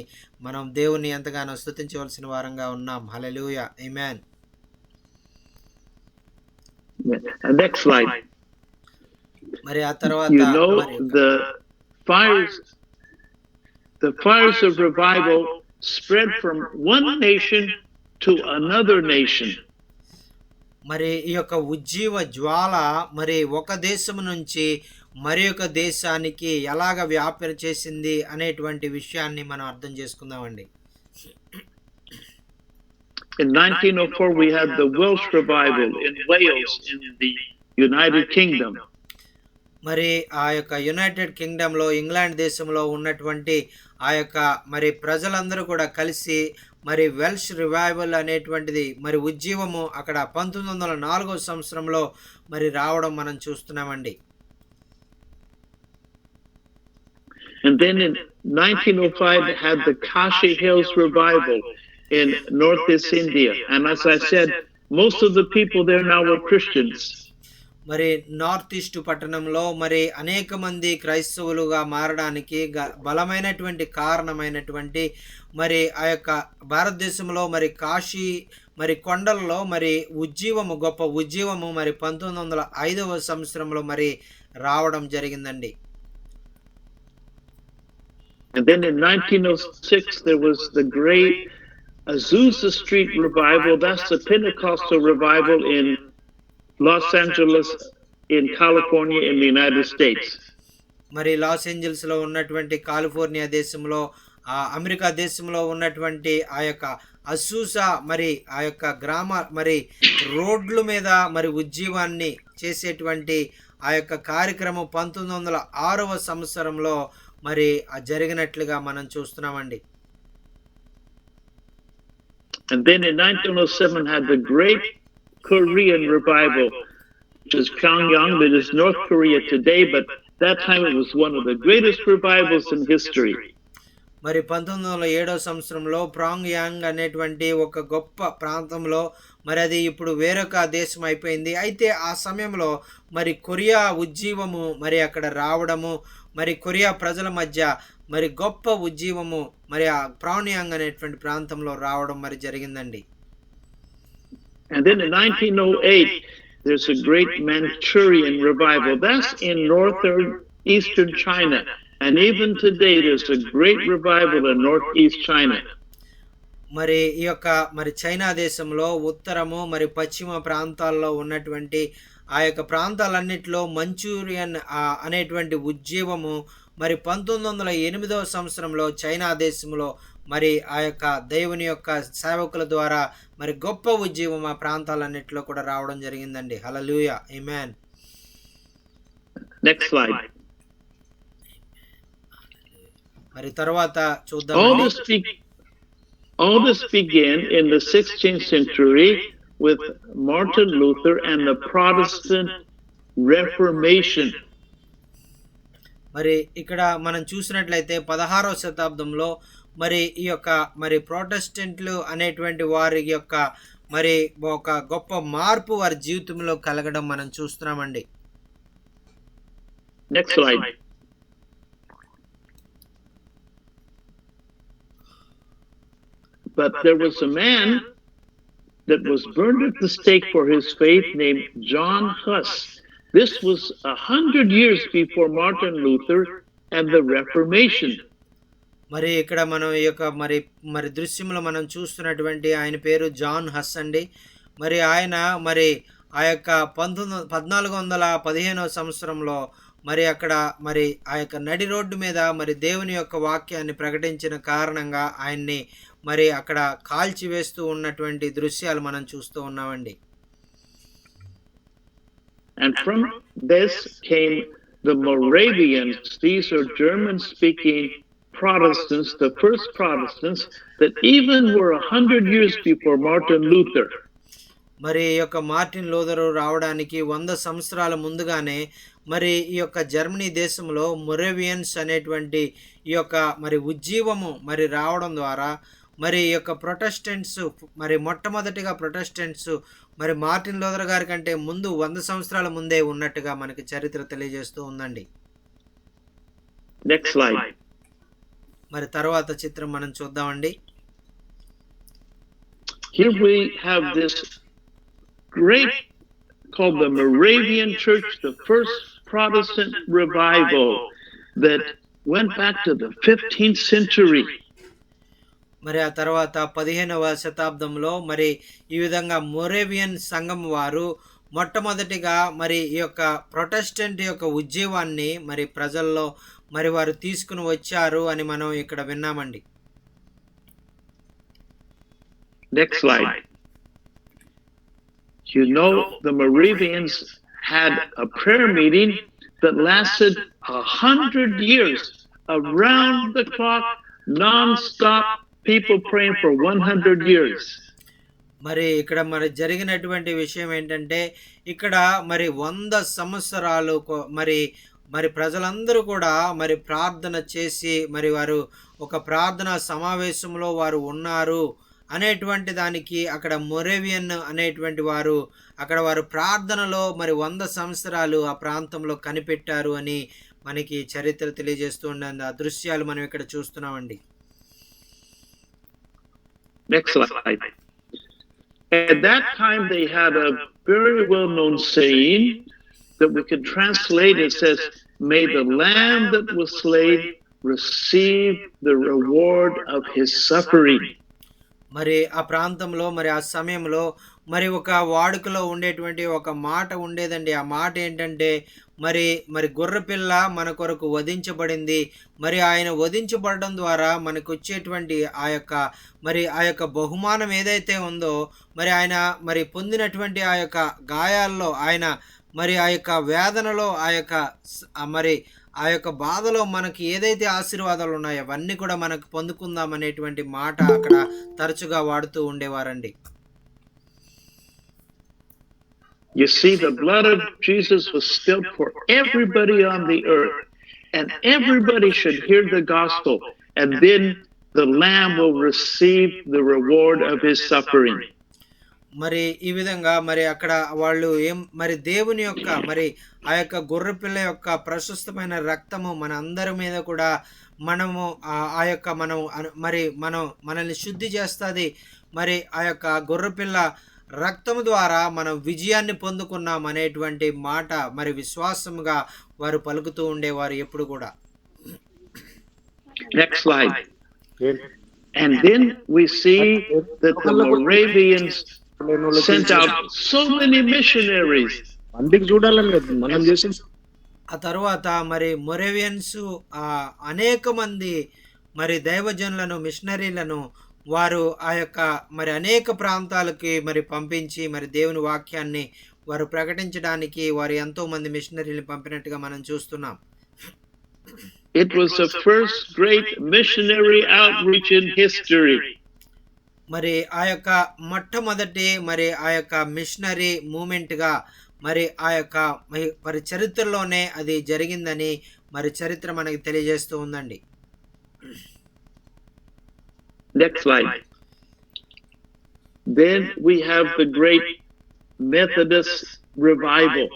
మనం దేవుని ఎంతగానో స్తుతించవలసిన వారంగా ఉన్నాం. హల్లెలూయా, ఆమేన్. Next slide. మరి ఆ తర్వాత You know, మరి fires, the fires of revival spread from one nation to another nation. మరి ఈ యొక్క ఉజ్జీవ జ్వాల మరి ఒక దేశం నుంచి మరి ఒక దేశానికి ఎలాగ వ్యాప్తి చేసింది అనేటువంటి విషయాన్ని మనం అర్థం చేసుకుందామండి. In 1904, we had the Welsh revival in Wales in the United Kingdom. మరి ఆ యొక్క యునైటెడ్ కింగ్డమ్లో ఇంగ్లాండ్ దేశంలో ఉన్నటువంటి ఆ యొక్క మరి ప్రజలందరూ కూడా కలిసి మరి వెల్ష్ రివైవల్ అనేటువంటిది మరి ఉజ్జీవము అక్కడ 1904 సంవత్సరంలో మరి రావడం మనం చూస్తున్నామండి. And then in 1905, they had the Kashi Hills revival in Northeast India. And as I said, most of the people there now were Christians. మరి నార్త్ ఈస్ట్ పట్టణంలో మరి అనేక మంది క్రైస్తవులుగా మారడానికి బలమైనటువంటి కారణమైనటువంటి మరి ఆ యొక్క భారతదేశంలో మరి కాశీ మరి కొండల్లో మరి ఉజ్జీవము గొప్ప ఉజ్జీవము మరి 1905 సంవత్సరంలో మరి రావడం జరిగిందండి. And then in 1906, there was the great Azusa Street revival. That's the Pentecostal revival in Los Angeles, in California, in the United States. మరి లాస్ ఏంజల్స్ లో ఉన్నటువంటి కాలిఫోర్నియా దేశంలో అమెరికా దేశంలో ఉన్నటువంటి ఆ యొక్క అసూసా మరి ఆ యొక్క గ్రామ మరి రోడ్ల మీద మరి ఉజ్జీవాన్ని చేసేటువంటి ఆ యొక్క కార్యక్రమం 1906 సంవత్సరంలో మరి జరిగినట్లుగా మనం చూస్తున్నామండి. And then in 1907 had the great Korean revival, which is Pyongyang, that is North Korea today, but that time it was one of the greatest revivals in history. మరి 1907 సంవత్సరంలో ప్రాంగ్ యాంగ్ అనేటువంటి ఒక గొప్ప ప్రాంతంలో మరి అది ఇప్పుడు వేరొక దేశం అయిపోయింది. అయితే ఆ సమయంలో మరి కొరియా ఉజ్జీవము మరి అక్కడ రావడము మరి కొరియా ప్రజల మధ్య మరి గొప్ప ఉజ్జీవము మరి ఆ ప్రాంగ్ యాంగ్ అనేటువంటి ప్రాంతంలో రావడం మరి జరిగిందండి. And then in 1908, there's a great Manchurian revival. That's in northern eastern China. And even today, there's a great revival in northeast China. మరి ఈ యొక్క మరి చైనా దేశంలో ఉత్తరము మరి పశ్చిమ ప్రాంతాల్లో ఉన్నటువంటి ఆ యొక్క ప్రాంతాలన్నిటిలో మంచూరియన్ అనేటువంటి ఉజ్జీవము మరి 1908 సంవత్సరంలో చైనా దేశంలో మరి ఆ యొక్క దేవుని యొక్క సేవకుల ద్వారా మరి గొప్ప ఉజ్జీవం ఆ ప్రాంతాలన్నిటిలో కూడా రావడం జరిగిందండి. హల్లెలూయా, ఆమేన్. Next slide. మరి తర్వాత చూద్దాం. All this began in the 16th century with Martin Luther and the Protestant Reformation. మరి ఇక్కడ మనం చూసినట్లయితే 16వ శతాబ్దంలో మరి ఈ యొక్క మరి ప్రొటెస్టెంట్లు అనేటువంటి వారి యొక్క మరి ఒక గొప్ప మార్పు వారి జీవితంలో కలగడం మనం చూస్తున్నామండి. Next slide. But there was a man that was burned at the stake for his faith named John Huss. This was 100 years before Martin Luther and the Reformation. మరి ఇక్కడ మనం ఈ యొక్క మరి దృశ్యంలో మనం చూస్తున్నటువంటి ఆయన పేరు జాన్ హస్ అండి. మరి ఆయన మరి ఆ యొక్క 1415 సంవత్సరంలో మరి అక్కడ మరి ఆ యొక్క నడి రోడ్డు మీద మరి దేవుని యొక్క వాక్యాన్ని ప్రకటించిన కారణంగా ఆయన్ని మరి అక్కడ కాల్చి వేస్తూ ఉన్నటువంటి దృశ్యాలు మనం చూస్తూ ఉన్నామండి. And from this came the Moravians. These are German-speaking Protestants, the first Protestants that even were 100 years before Martin Luther. మరి ఈ యొక్క మార్టిన్ లూథరు రావడానికి 100 సంవత్సరాల ముందుగానే మరి ఈ యొక్క జర్మనీ దేశంలో మొరేవియన్స్ అనేటువంటి ఈ యొక్క మరి ఉజ్జీవము మరి రావడం ద్వారా మరి ఈ యొక్క ప్రొటెస్టెంట్స్ మరి మొట్టమొదటిగా ప్రొటెస్టెంట్స్ మరి మార్టిన్ లూథర్ గారి కంటే ముందు 100 సంవత్సరాల ముందే ఉన్నట్టుగా మనకి చరిత్ర తెలియజేస్తూ ఉందండి. Next slide. మరి తర్వాత చిత్రం మనం చూద్దామండి. Here we have this great called the Moravian Church, the first Protestant revival that went back to the 15th century. మరి ఆ తర్వాత 15వ శతాబ్దంలో మరి ఈ విధంగా మొరేవియన్ సంఘం వారు మొట్టమొదటిగా మరి ఈ యొక్క ప్రొటెస్టెంట్ యొక్క ఉద్యమాన్ని మరి ప్రజల్లో మరి వారు తీసుకుని వచ్చారు అని మనం ఇక్కడ విన్నామండి. Next slide. You know, the Moravians had a prayer meeting that lasted 100 years, around the clock, non-stop, people praying for 100 years. మరి ఇక్కడ మరి జరిగినటువంటి విషయం ఏంటంటే ఇక్కడ మరి 100 సంవత్సరాలు మరి మరి ప్రజలందరూ కూడా మరి ప్రార్థన చేసి మరి వారు ఒక ప్రార్థనా సమావేశంలో వారు ఉన్నారు అనేటువంటి దానికి అక్కడ మొరేవియన్ అనేటువంటి వారు అక్కడ వారు ప్రార్థనలో మరి 100 సంవత్సరాలు ఆ ప్రాంతంలో కనిపెట్టారు అని మనకి చరిత్ర తెలియజేస్తూ ఉండే ఆ దృశ్యాలు మనం ఇక్కడ చూస్తున్నామండి. Next slide. At that time they had a very well-known saying that we can translate. It says, "May the lamb that was slain receive the reward of his suffering." మరి ఆ ప్రాంతంలో మరి ఆ సమయంలో మరి ఒక వాడుకలో ఉండేటువంటి ఒక మాట ఉండేదండి. ఆ మాట ఏంటంటే మరి గొర్రెపిల్ల మన కొరకు వధించబడింది. మరి ఆయన వధించబడడం ద్వారా మనకు వచ్చేటువంటి ఆ యొక్క బహుమానం ఏదైతే ఉందో మరి ఆయన మరి పొందినటువంటి ఆ యొక్క గాయాల్లో ఆయన మరి ఆ యొక్క వేదనలో మరి ఆ యొక్క బాధలో మనకి ఏదైతే ఆశీర్వాదాలు ఉన్నాయో అవన్నీ కూడా మనకు పొందుకుందాం అనేటువంటి మాట అక్కడ తరచుగా వాడుతూ ఉండేవారండి. You see, the blood of Jesus was spilled for everybody on the earth, and everybody should hear the gospel, and then the lamb will receive the reward of his suffering. మరి ఈ విధంగా మరి అక్కడ వాళ్ళు మరి దేవుని యొక్క మరి ఆ యొక్క గొర్రెపిల్ల యొక్క ప్రశస్తమైన రక్తము మన అందరి మీద కూడా మనల్ని శుద్ధి చేస్తుంది. మరి ఆ యొక్క గొర్రెపిల్ల రక్తము ద్వారా మనం విజయాన్ని పొందుకున్నాం అనేటువంటి మాట మరి విశ్వాసముగా వారు పలుకుతూ ఉండేవారు ఎప్పుడు కూడా. Next slide. And then we see that the Moravians sent out so many missionaries. ఆ తర్వాత మరి మొరేవియన్స్ అనేక మంది మరి దైవజనులను మిషనరీలను వారు ఆ యొక్క మరి అనేక ప్రాంతాలకి మరి పంపించి మరి దేవుని వాక్యాన్ని వారు ప్రకటించడానికి వారు ఎంతో మంది మిషనరీలను పంపినట్టుగా మనం చూస్తున్నాం. It was the first great missionary outreach in history. మరి ఆ యొక్క మొట్టమొదటి మరి ఆ యొక్క మిషనరీ మూమెంట్గా మరి ఆ యొక్క మరి చరిత్రలోనే అది జరిగిందని మరి చరిత్ర మనకి తెలియజేస్తూ ఉందండి. Next slide. Then we have the great Methodist revival.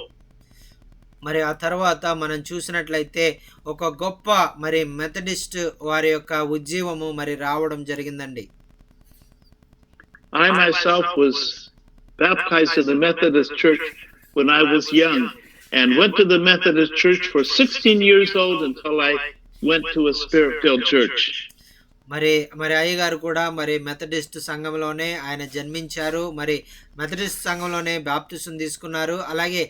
మరి ఆ తర్వాత మనం చూసినట్లయితే ఒక గొప్ప మరి మెథడిస్ట్ వారి యొక్క ఉద్యమము మరి రావడం జరిగిందండి. I myself was baptized in the Methodist Church when I was young and went to the Methodist Church for 16 years old until I went to a Spirit-filled church. మరి అయ్యగారు కూడా మరి మెథడిస్ట్ సంఘంలోనే ఆయన జన్మించారు. మరి మెథడిస్ట్ సంఘంలోనే బాప్టిజం తీసుకున్నారు. అలాగే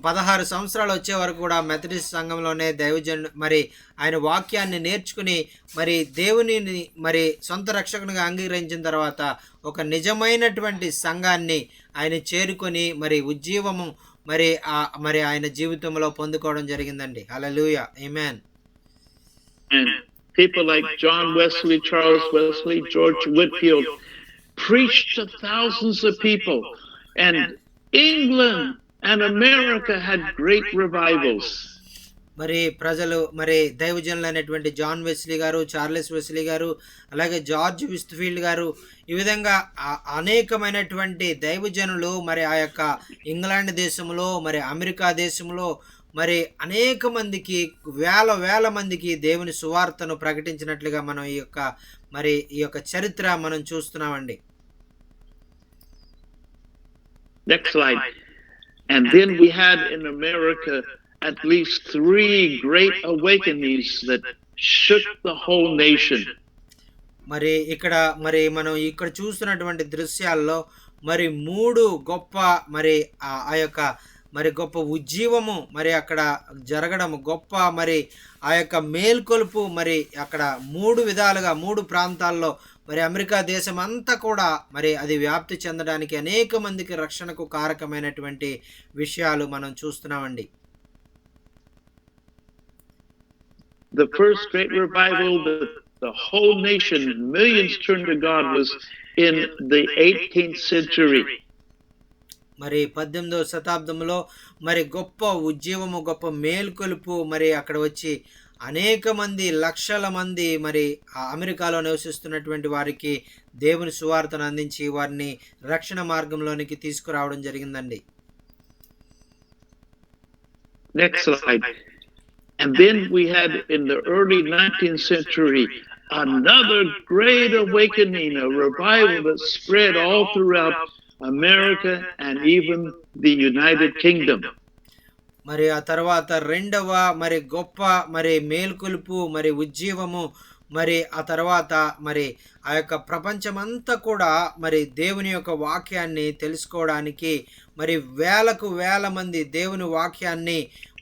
16 సంవత్సరాలు వచ్చే వరకు కూడా మెథడిస్ట్ సంఘంలోనే మరి ఆయన వాక్యాన్ని నేర్చుకుని మరి దేవుని మరి సొంత రక్షకునిగా అంగీకరించిన తర్వాత ఒక నిజమైనటువంటి సంఘాన్ని ఆయన చేరుకొని మరి ఉజ్జీవము మరి ఆయన జీవితంలో పొందుకోవడం జరిగిందండి. హల్లెలూయా, ఆమేన్. People like John Wesley, Charles Wesley, George Whitefield preached to thousands of people, and England and America had great revivals. మరి ప్రజలు మరి దైవజనులైనటువంటి జాన్ వెస్లీ గారు, చార్లెస్ వెస్లీ గారు, అలాగే జార్జ్ విస్ట్ఫీల్డ్ గారు, ఈ విధంగా అనేకమైనటువంటి దైవజనులు మరి ఆ యొక్క ఇంగ్లాండ్ దేశంలో మరి అమెరికా దేశంలో మరి అనేక మందికి వేల మందికి దేవుని సువార్తను ప్రకటించినట్లుగా మనం ఈ యొక్క చరిత్ర మనం చూస్తున్నామండి. Next slide. And then we had in America at least 3 great awakenings that shook the whole nation. మరి ఇక్కడ మరి మనం ఇక్కడ చూస్తున్నటువంటి దృశ్యాల్లో మరి 3 గొప్ప మరి ఆ యొక్క మరి గొప్ప ఉజ్జీవము మరి అక్కడ జరగడం గొప్ప మరి ఆ యొక్క మేల్కొలుపు మరి అక్కడ 3 విధాలుగా 3 ప్రాంతాల్లో మరి అమెరికా దేశం అంతా కూడా మరి అది వ్యాప్తి చెందడానికి అనేక మందికి రక్షణకు కారకమైనటువంటి విషయాలు మనం చూస్తున్నామండి. The first great revival that the whole nation, millions turned to God, was in the 18th century. మరి 18వ శతాబ్దంలో మరి గొప్ప ఉజ్జీవము గొప్ప మేల్కొలుపు మరి అక్కడ వచ్చి అనేక మంది లక్షల మంది మరి ఆ అమెరికాలో నివసిస్తున్నటువంటి వారికి దేవుని సువార్తను అందించి వారిని రక్షణ మార్గంలోనికి తీసుకురావడం జరిగిందండి. Next slide. And then we had in the early 19th century another great awakening, a revival that spread all throughout America and even the United Kingdom. మరి ఆ తర్వాత రెండవ మరి గొప్ప మరి మేల్కొలుపు మరి ఉజ్జీవము మరి ఆ తర్వాత మరి ఆ యొక్క ప్రపంచమంతా కూడా మరి దేవుని యొక్క వాక్యాన్ని తెలుసుకోవడానికి మరి వేలకు వేల మంది దేవుని వాక్యాన్ని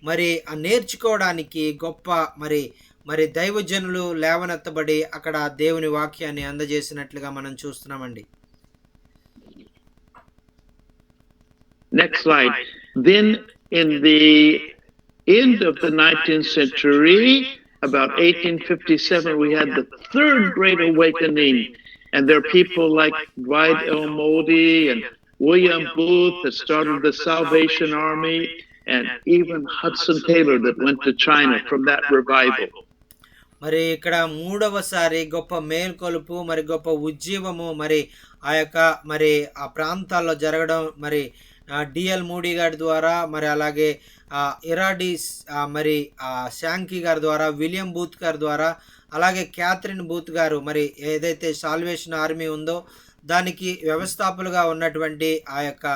మరి నేర్చుకోవడానికి గొప్ప మరి మరి దైవజనులు లేవనెత్తబడి అక్కడ దేవుని వాక్యాన్ని అందజేసినట్లుగా మనం చూస్తున్నామండి. Next slide. Then in the end of the 19th century, about 1857, we had the third great awakening. And there are people like Dwight L. Moody and William Booth that started the Salvation Army, and even Hudson Taylor that went to China from that revival. మరి ఇక్కడ మూడవసారి గొప్ప మేల్కొలుపు మరి గొప్ప ఉజ్జీవము మరి ఆ యొక్క మరి ఆ ప్రాంతాల్లో జరగడం మరి డిఎల్ మూడీ గారి ద్వారా మరి అలాగే ఇరాడీస్ మరి శాంకీ గారి ద్వారా విలియం బూత్ గారి ద్వారా అలాగే క్యాథరిన్ బూత్ గారు మరి ఏదైతే సాల్వేషన్ ఆర్మీ ఉందో దానికి వ్యవస్థాపకులుగా ఉన్నటువంటి ఆ యొక్క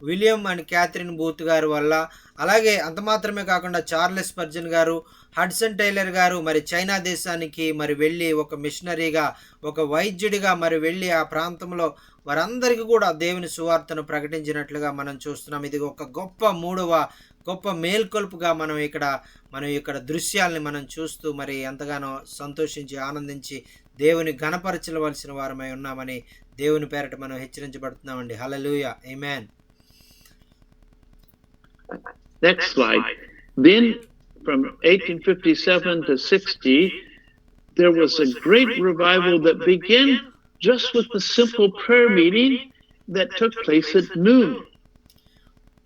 విలియం అండ్ క్యాథరిన్ బూత్ గారు వల్ల అలాగే అంత మాత్రమే కాకుండా చార్లెస్ స్పర్జన్ గారు హడ్సన్ టైలర్ గారు మరి చైనా దేశానికి మరి వెళ్ళి ఒక మిషనరీగా ఒక వైద్యుడిగా మరి వెళ్ళి ఆ ప్రాంతంలో వారందరికీ కూడా దేవుని సువార్తను ప్రకటించినట్లుగా మనం చూస్తున్నాం. ఇది ఒక గొప్ప మూడవ గొప్ప మేల్కొల్పుగా మనం ఇక్కడ దృశ్యాలని మనం చూస్తూ మరి ఎంతగానో సంతోషించి ఆనందించి దేవుని ఘనపరచవలసిన వారమై ఉన్నామని దేవుని పేరట మనం హెచ్చరించబడుతున్నామండి. హల్లెలూయా, ఆమేన్. Next slide. Then from 1857 to 60, there was a great revival that began just with the simple prayer meeting that took place at noon.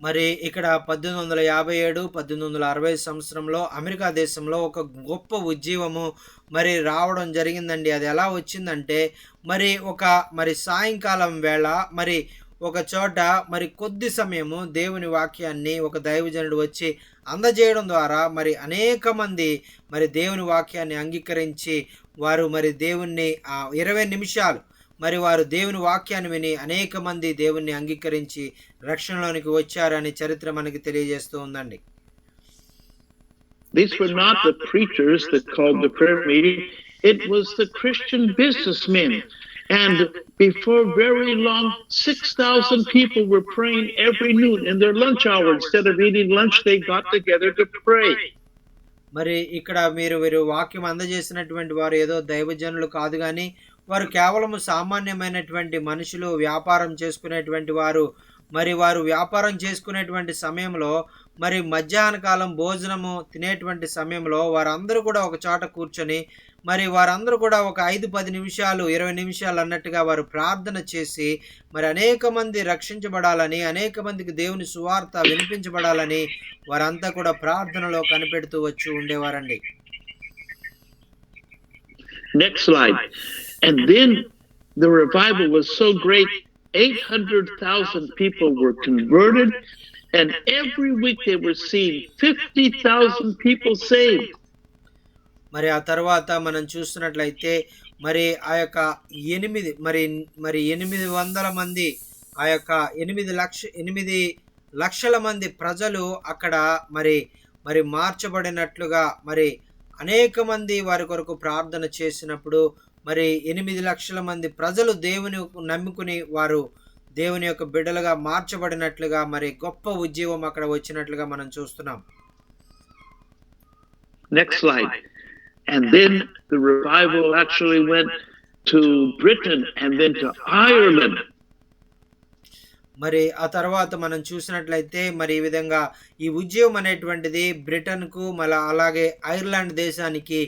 మరి ఇక్కడ 1857 1860 సంవత్సరంలో అమెరికా దేశంలో ఒక గొప్ప ఉజ్జీవము మరి రావడం జరిగిందండి. అది ఎలా వచ్చిందంటే మరి సాయంకాలం వేళ మరి ఒక చోట మరి కొద్ది సమయము దేవుని వాక్యాన్ని ఒక దైవజనుడు వచ్చి అందజేయడం ద్వారా మరి అనేక మంది మరి దేవుని వాక్యాన్ని అంగీకరించి వారు మరి దేవుణ్ణి 20 నిమిషాలు మరి వారు దేవుని వాక్యాన్ని విని అనేక మంది దేవుణ్ణి అంగీకరించి రక్షణలోనికి వచ్చారని చరిత్ర మనకి తెలియజేస్తూ ఉందండి. These were not the preachers that called the prayer meeting. It was the Christian businessmen. And before very long, 6,000 people were praying every noon in their lunch hour. Instead of eating lunch, they got together to pray. మరి ఇక్కడ వీరు వాక్యం అందజేసినటువంటి వారు ఏదో దైవజనులు కాదు కానీ వారు కేవలం సామాన్యమైనటువంటి మనుషులు, వ్యాపారం చేసుకునేటువంటి వారు. మరి వారు వ్యాపారం చేసుకునేటువంటి సమయంలో మరి మధ్యాహ్న కాలం భోజనము తినేటువంటి సమయంలో వారందరూ కూడా ఒక చోట కూర్చొని మరి వారందరూ కూడా ఒక 5-10 నిమిషాలు 20 నిమిషాలు అన్నట్టుగా వారు ప్రార్థన చేసి మరి అనేక మంది రక్షించబడాలని, అనేక మందికి దేవుని సువార్త వినిపించబడాలని వారంతా కూడా ప్రార్థనలో కనిపెడుతూ వచ్చి ఉండేవారండి. Next slide. And then the revival was so great, 800,000 people were converted, and every week they were seeing 50,000 people saved. మరి ఆ తర్వాత మనం చూస్తున్నట్లయితే మరి ఆ యొక్క 800 మంది ఆ యొక్క 8 లక్షల మంది ప్రజలు అక్కడ మరి మరి మార్చబడినట్లుగా మరి అనేక మంది వారి కొరకు ప్రార్థన చేసినప్పుడు మరి 8 లక్షల మంది ప్రజలు దేవుని నమ్ముకుని వారు దేవుని యొక్క బిడ్డలుగా మార్చబడినట్లుగా మరి గొప్ప ఉజ్జీవం అక్కడ వచ్చినట్లుగా మనం చూస్తున్నాం. Next slide. And then the revival actually went to Britain and then to Ireland. మరి ఆ తర్వాత మనం చూసినట్లయితే మరి ఈ విధంగా ఈ ఉద్యమం అనేటువంటిది బ్రిటన్కు మళ్ళీ అలాగే ఐర్లాండ్ దేశానికి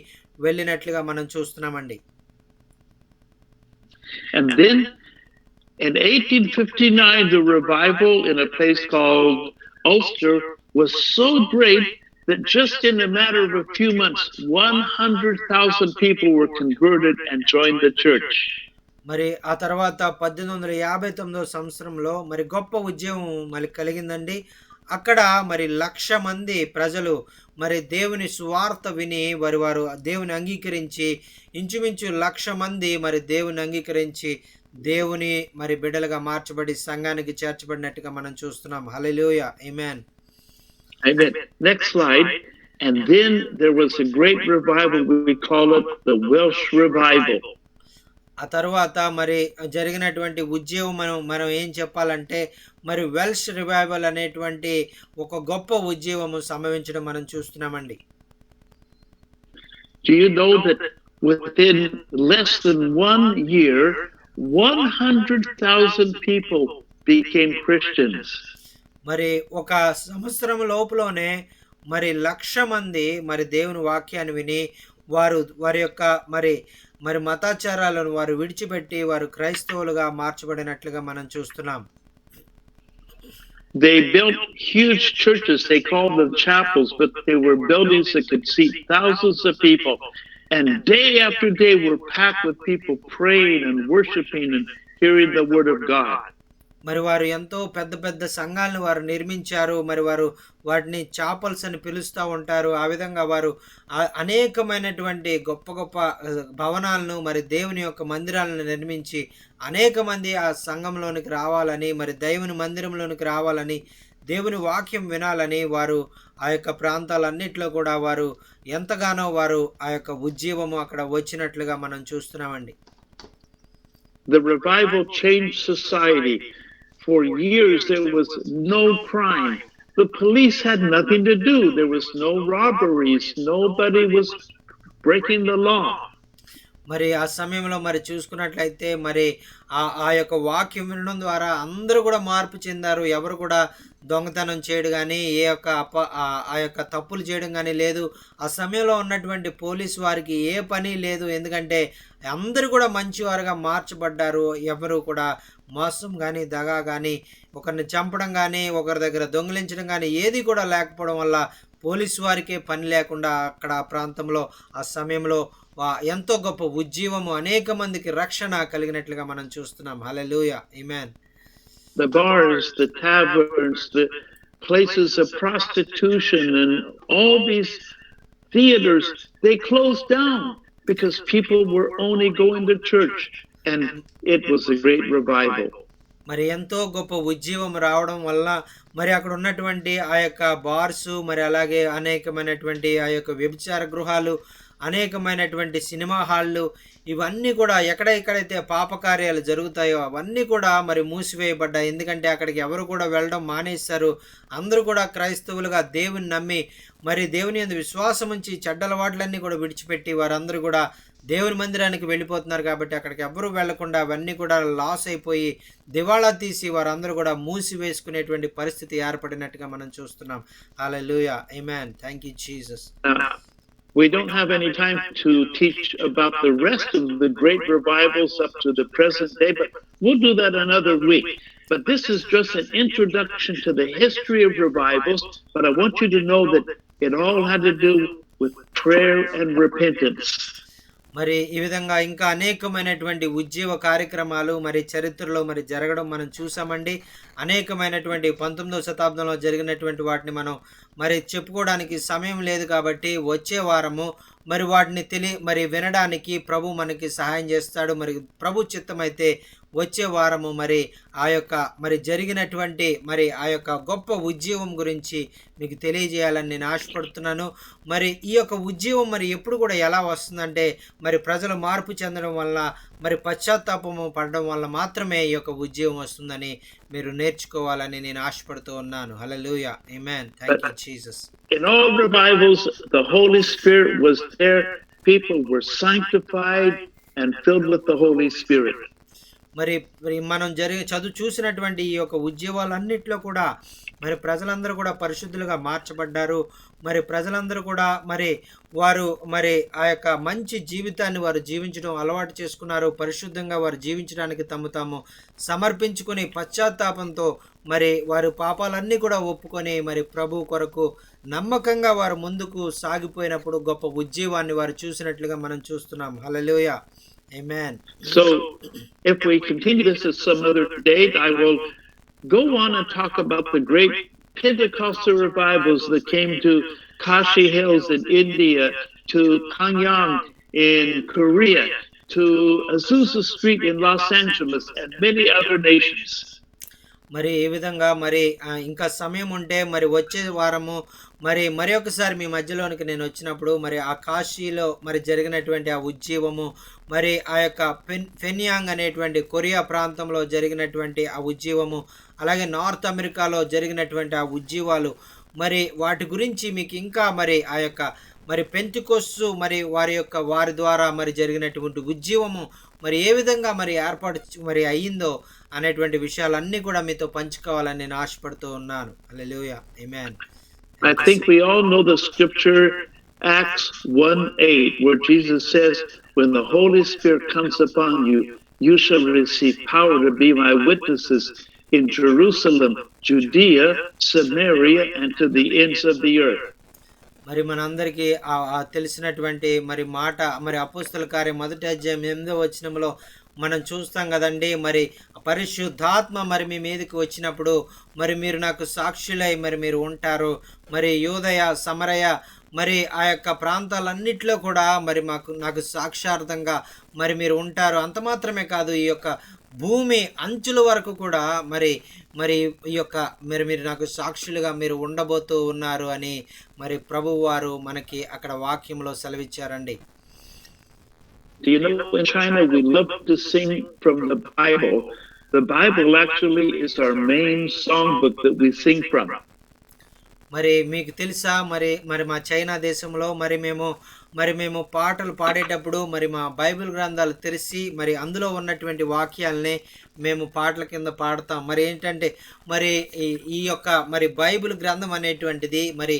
వెళ్ళినట్లుగా మనం చూస్తున్నామండి. And then in 1859 the revival in a place called Ulster was so great that just in a matter of a few months 100,000 people were converted and joined the church. మరి ఆ తర్వాత 1859 సంవత్సరంలో మరి గొప్ప ఉద్యమం మరి కలిగిందండి. అక్కడ మరి 1,00,000 మంది ప్రజలు మరి దేవుని సువార్త విని వారు దేవుని అంగీకరించి ఇంచుమించు 1,00,000 మంది మరి దేవుని అంగీకరించి దేవుని మరి బిడ్డలుగా మార్చబడి సంఘానికి చేర్చబడినట్టుగా మనం చూస్తున్నాం. హల్లెలూయా, ఆమేన్. Amen. Next slide. And then there was a great revival. We call it the Welsh revival. ఆ తర్వాత మరి జరిగినటువంటి ఉద్యమం మనం ఏం చెప్పాలంటే మరి వెల్ష్ రివైవల్ అనేటువంటి ఒక గొప్ప ఉద్యమము సంభవించడం మనం చూస్తున్నామండి. Do you know that within less than 1 year 100,000 people became Christians? మరి ఒక సంవత్సరం లోపులోనే మరి 1,00,000 మంది మరి దేవుని వాక్యాన్ని విని వారి యొక్క మరి మతాచారాలను వారు విడిచిపెట్టి వారు క్రైస్తవులుగా మార్చబడినట్లుగా మనం చూస్తున్నాం. They built huge churches. They called them chapels, but they were buildings that could seat thousands of people. And day after day were packed with people praying and worshiping and hearing the word of God. మరి వారు ఎంతో పెద్ద పెద్ద సంఘాలను వారు నిర్మించారు. మరి వారు వాటిని చాపల్స్ అని పిలుస్తూ ఉంటారు. ఆ విధంగా వారు అనేకమైనటువంటి గొప్ప గొప్ప భవనాలను మరి దేవుని యొక్క మందిరాలను నిర్మించి అనేక మంది ఆ సంఘంలోనికి రావాలని మరి దేవుని మందిరంలోనికి రావాలని దేవుని వాక్యం వినాలని వారు ఆ యొక్క ప్రాంతాలన్నిటిలో కూడా వారు ఎంతగానో వారు ఆ యొక్క ఉజ్జీవము అక్కడ వచ్చినట్లుగా మనం చూస్తున్నామండి. The revival changed society. For years there was no crime. The police had nothing to do. There was no robberies. Nobody was breaking the law. మరి ఆ సమయంలో మరి చూసుకున్నట్లయితే మరి ఆ యొక్క వాక్యం వినడం ద్వారా అందరూ కూడా మార్పు చెందారు. ఎవరు కూడా దొంగతనం చేయడం కానీ ఆ యొక్క తప్పులు చేయడం కానీ లేదు. ఆ సమయంలో ఉన్నటువంటి పోలీసు వారికి ఏ పని లేదు. ఎందుకంటే అందరూ కూడా మంచివారుగా మార్చబడ్డారు. ఎవరు కూడా మోసం కానీ దగా కానీ ఒకరిని చంపడం కానీ ఒకరి దగ్గర దొంగిలించడం కానీ ఏది కూడా లేకపోవడం వల్ల పోలీసు వారికే పని లేకుండా అక్కడ ఆ ప్రాంతంలో ఆ సమయంలో ఎంతో గొప్ప ఉజ్జీవము అనేక మందికి రక్షణ కలిగినట్లుగా మనం చూస్తున్నాం. హల్లెలూయా, ఆమేన్. The bars, the taverns, the places of prostitution and all these theaters, they closed down because people were only going to church, and it was a great revival. మరి ఎంతో గొప్ప ఉజ్జీవం రావడం వల్ల మరి అక్కడ ఉన్నటువంటి ఆ యొక్క బార్సు మరి అలాగే అనేకమైనటువంటి ఆ యొక్క వ్యభిచార గృహాలు అనేకమైనటువంటి సినిమా హాళ్ళు ఇవన్నీ కూడా ఎక్కడెక్కడైతే పాపకార్యాలు జరుగుతాయో అవన్నీ కూడా మరి మూసివేయబడ్డాయి. ఎందుకంటే అక్కడికి ఎవరు కూడా వెళ్ళడం మానేశారు. అందరూ కూడా క్రైస్తవులుగా దేవుని నమ్మి మరి దేవుని యందు విశ్వాసం ఉంచి చెడ్డలవాట్లన్నీ కూడా విడిచిపెట్టి వారందరూ కూడా దేవుని మందిరానికి వెళ్ళిపోతున్నారు. కాబట్టి అక్కడికి ఎవరు వెళ్లకుండా అవన్నీ కూడా లాస్ అయిపోయి దివాళా తీసి వారందరూ కూడా మూసివేసుకునేటువంటి పరిస్థితి ఏర్పడినట్టుగా మనం చూస్తున్నాం. హల్లెలూయా, ఆమేన్. Thank you Jesus. We don't have any time to teach about the rest of the great revivals up to the present day, but we'll do that another week. But this is just an introduction to the history of revivals, but I want you to know that it all had to do with prayer and repentance. మరి ఈ విధంగా ఇంకా అనేకమైనటువంటి ఉజ్జీవ కార్యక్రమాలు మరి చరిత్రలో మరి జరగడం మనం చూసామండి. అనేకమైనటువంటి 19వ శతాబ్దంలో జరిగినటువంటి వాటిని మనం మరి చెప్పుకోవడానికి సమయం లేదు. కాబట్టి వచ్చే వారము మరి వాటిని మరి వినడానికి ప్రభు మనకి సహాయం చేస్తాడు. మరి ప్రభు చిత్తమైతే వచ్చే వారము మరి ఆ యొక్క మరి జరిగినటువంటి మరి ఆ యొక్క గొప్ప ఉద్యమం గురించి మీకు తెలియజేయాలని నేను ఆశపడుతున్నాను. మరి ఈ యొక్క ఉద్యమం మరి ఎప్పుడు కూడా ఎలా వస్తుందంటే మరి ప్రజలు మార్పు చెందడం వల్ల మరి పశ్చాత్తాపము పడడం వల్ల మాత్రమే ఈ యొక్క ఉద్యమం వస్తుందని మీరు నేర్చుకోవాలని నేను ఆశపడుతూ ఉన్నాను. హల్లెలూయా. ఆమేన్. Thank you Jesus. In all revivals, the Holy Spirit was there. People were sanctified and filled with the Holy Spirit. మరి మరి మనం చూసినటువంటి ఈ యొక్క ఉద్యమాలన్నిట్లో కూడా మరి ప్రజలందరూ కూడా పరిశుద్ధులుగా మార్చబడ్డారు. మరి ప్రజలందరూ కూడా మరి వారు మరి ఆ యొక్క మంచి జీవితాన్ని వారు జీవించడం అలవాటు చేసుకున్నారు. పరిశుద్ధంగా వారు జీవించడానికి తాము సమర్పించుకొని పశ్చాత్తాపంతో మరి వారి పాపాలన్నీ కూడా ఒప్పుకొని మరి ప్రభు కొరకు నమ్మకంగా వారు ముందుకు సాగిపోయినప్పుడు గొప్ప ఉజ్జీవాన్ని వారు చూసినట్లుగా మనం చూస్తున్నాం. హల్లెలూయా. Amen. So, if we continue this at some other date, I will go on and talk about the great Pentecostal revivals that came to Kashi Hills in India, to Pyongyang in Korea, to Azusa Street in Los Angeles, and many other nations. మరి ఏ విధంగా మరి ఇంకా సమయం ఉంటే మరి వచ్చే వారము మరి ఒకసారి మీ మధ్యలోనికి నేను వచ్చినప్పుడు మరి ఆ కాశీలో మరి జరిగినటువంటి ఆ ఉజ్జీవము, మరి ఆ యొక్క ఫెన్యాంగ్ అనేటువంటి కొరియా ప్రాంతంలో జరిగినటువంటి ఆ ఉజ్జీవము, అలాగే నార్త్ అమెరికాలో జరిగినటువంటి ఆ ఉజ్జీవాలు, మరి వాటి గురించి మీకు ఇంకా మరి ఆ యొక్క మరి పెంతెకోస్తు మరి వారి ద్వారా మరి జరిగినటువంటి ఉజ్జీవము మరి ఏ విధంగా మరి ఏర్పాటు మరి అయ్యిందో అనేటువంటి విషయాలన్నీ కూడా మీతో పంచుకోవాలని నేను ఆశపడుతూ ఉన్నాను. హల్లెలూయా. ఆమేన్. I think we all know the scripture Acts 1:8 where Jesus says, when the Holy Spirit comes upon you, you shall receive power to be my witnesses in Jerusalem, Judea, Samaria, and to the ends of the earth. మరి మనందరికీ తెలిసినటువంటి మరి మాట మరి అపోస్తల కార్యం 1వ అధ్యాయం 8వ వచనంలో మనం చూస్తాం కదండి. మరి పరిశుద్ధాత్మ మరి మీ మీదకి వచ్చినప్పుడు మరి మీరు నాకు సాక్షులై మరి మీరు ఉంటారు. మరి యూదయ, సమరయ మరి ఆ యొక్క ప్రాంతాలన్నిట్లో కూడా మరి నాకు సాక్షార్థంగా మరి మీరు ఉంటారు. అంత మాత్రమే కాదు, ఈ యొక్క భూమి అంచుల వరకు కూడా మరి ఈ యొక్క మీరు నాకు సాక్షులుగా మీరు ఉండబోతూ ఉన్నారు అని మరి ప్రభువు వారు మనకి అక్కడ వాక్యంలో సెలవిచ్చారండి. Do you know, in China we love to sing from the Bible. The Bible actually is our main songbook that we sing from. మరి మీకు తెలుసా మరి మా చైనా దేశంలో మరి మేము పాటలు పాడేటప్పుడు మరి మా బైబిల్ గ్రంథాలు తెరిచి మరి అందులో ఉన్నటువంటి వాక్యాలని మేము పాటల కింద పాడతాం. మరి ఏంటంటే మరి ఈ యొక్క మరి బైబిల్ గ్రంథం అనేటువంటిది మరి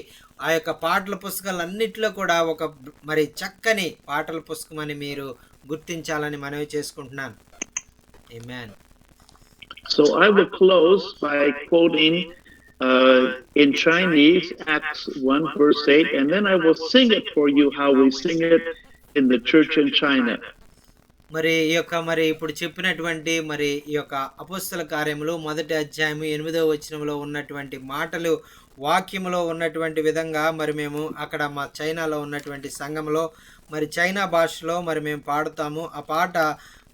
ఆ యొక్క పాటల పుస్తకాలన్నిటిలో కూడా ఒక మరి చక్కని పాటల పుస్తకం అని మీరు గుర్తించాలని మనవి చేసుకుంటున్నాను. ఆమేన్. So I will close by quoting in Chinese Acts 1 verse 8, and then I will sing it for you how we sing it in the church in China. మరి ఈ యొక్క మరి ఇప్పుడు చెప్పినటువంటి మరి ఈ యొక్క అపోస్తల కార్యములు 1వ అధ్యాయం 8వ వచనంలో ఉన్నటువంటి మాటలు వాక్యములో ఉన్నటువంటి విధంగా మరి మేము అక్కడ మా చైనాలో ఉన్నటువంటి సంఘంలో మరి చైనా భాషలో మరి మేము పాడుతాము. ఆ పాట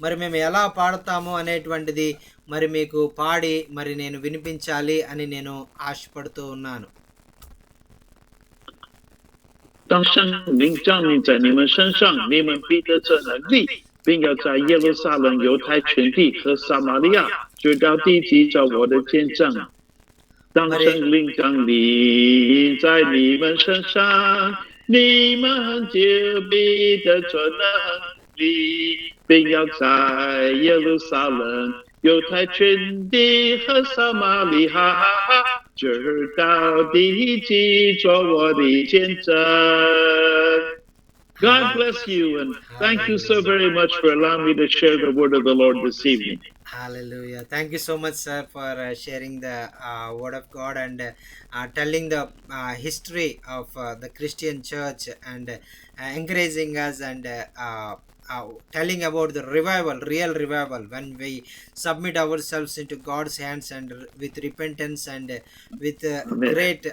మరి మేము ఎలా పాడుతాము అనేటువంటిది మరి మీకు పాడి మరి నేను వినిపించాలి అని నేను ఆశపడుతూ ఉన్నాను. 当圣灵降临在你们身上，你们必得这能力，并要在耶路撒冷、犹太全地和撒玛利亚，直到地极，做我的见证。当圣灵降临在你们身上，你们就必得这能力，并要在耶路撒冷、犹太全地和撒玛利亚，直到地极，做我的见证。God bless you, and thank you so very much for allowing me to share the word of the Lord this evening. Hallelujah. Thank you so much, sir, for sharing the word of God and telling the history of the Christian church and encouraging us and telling about the revival, real revival, when we submit ourselves into God's hands and with repentance and with great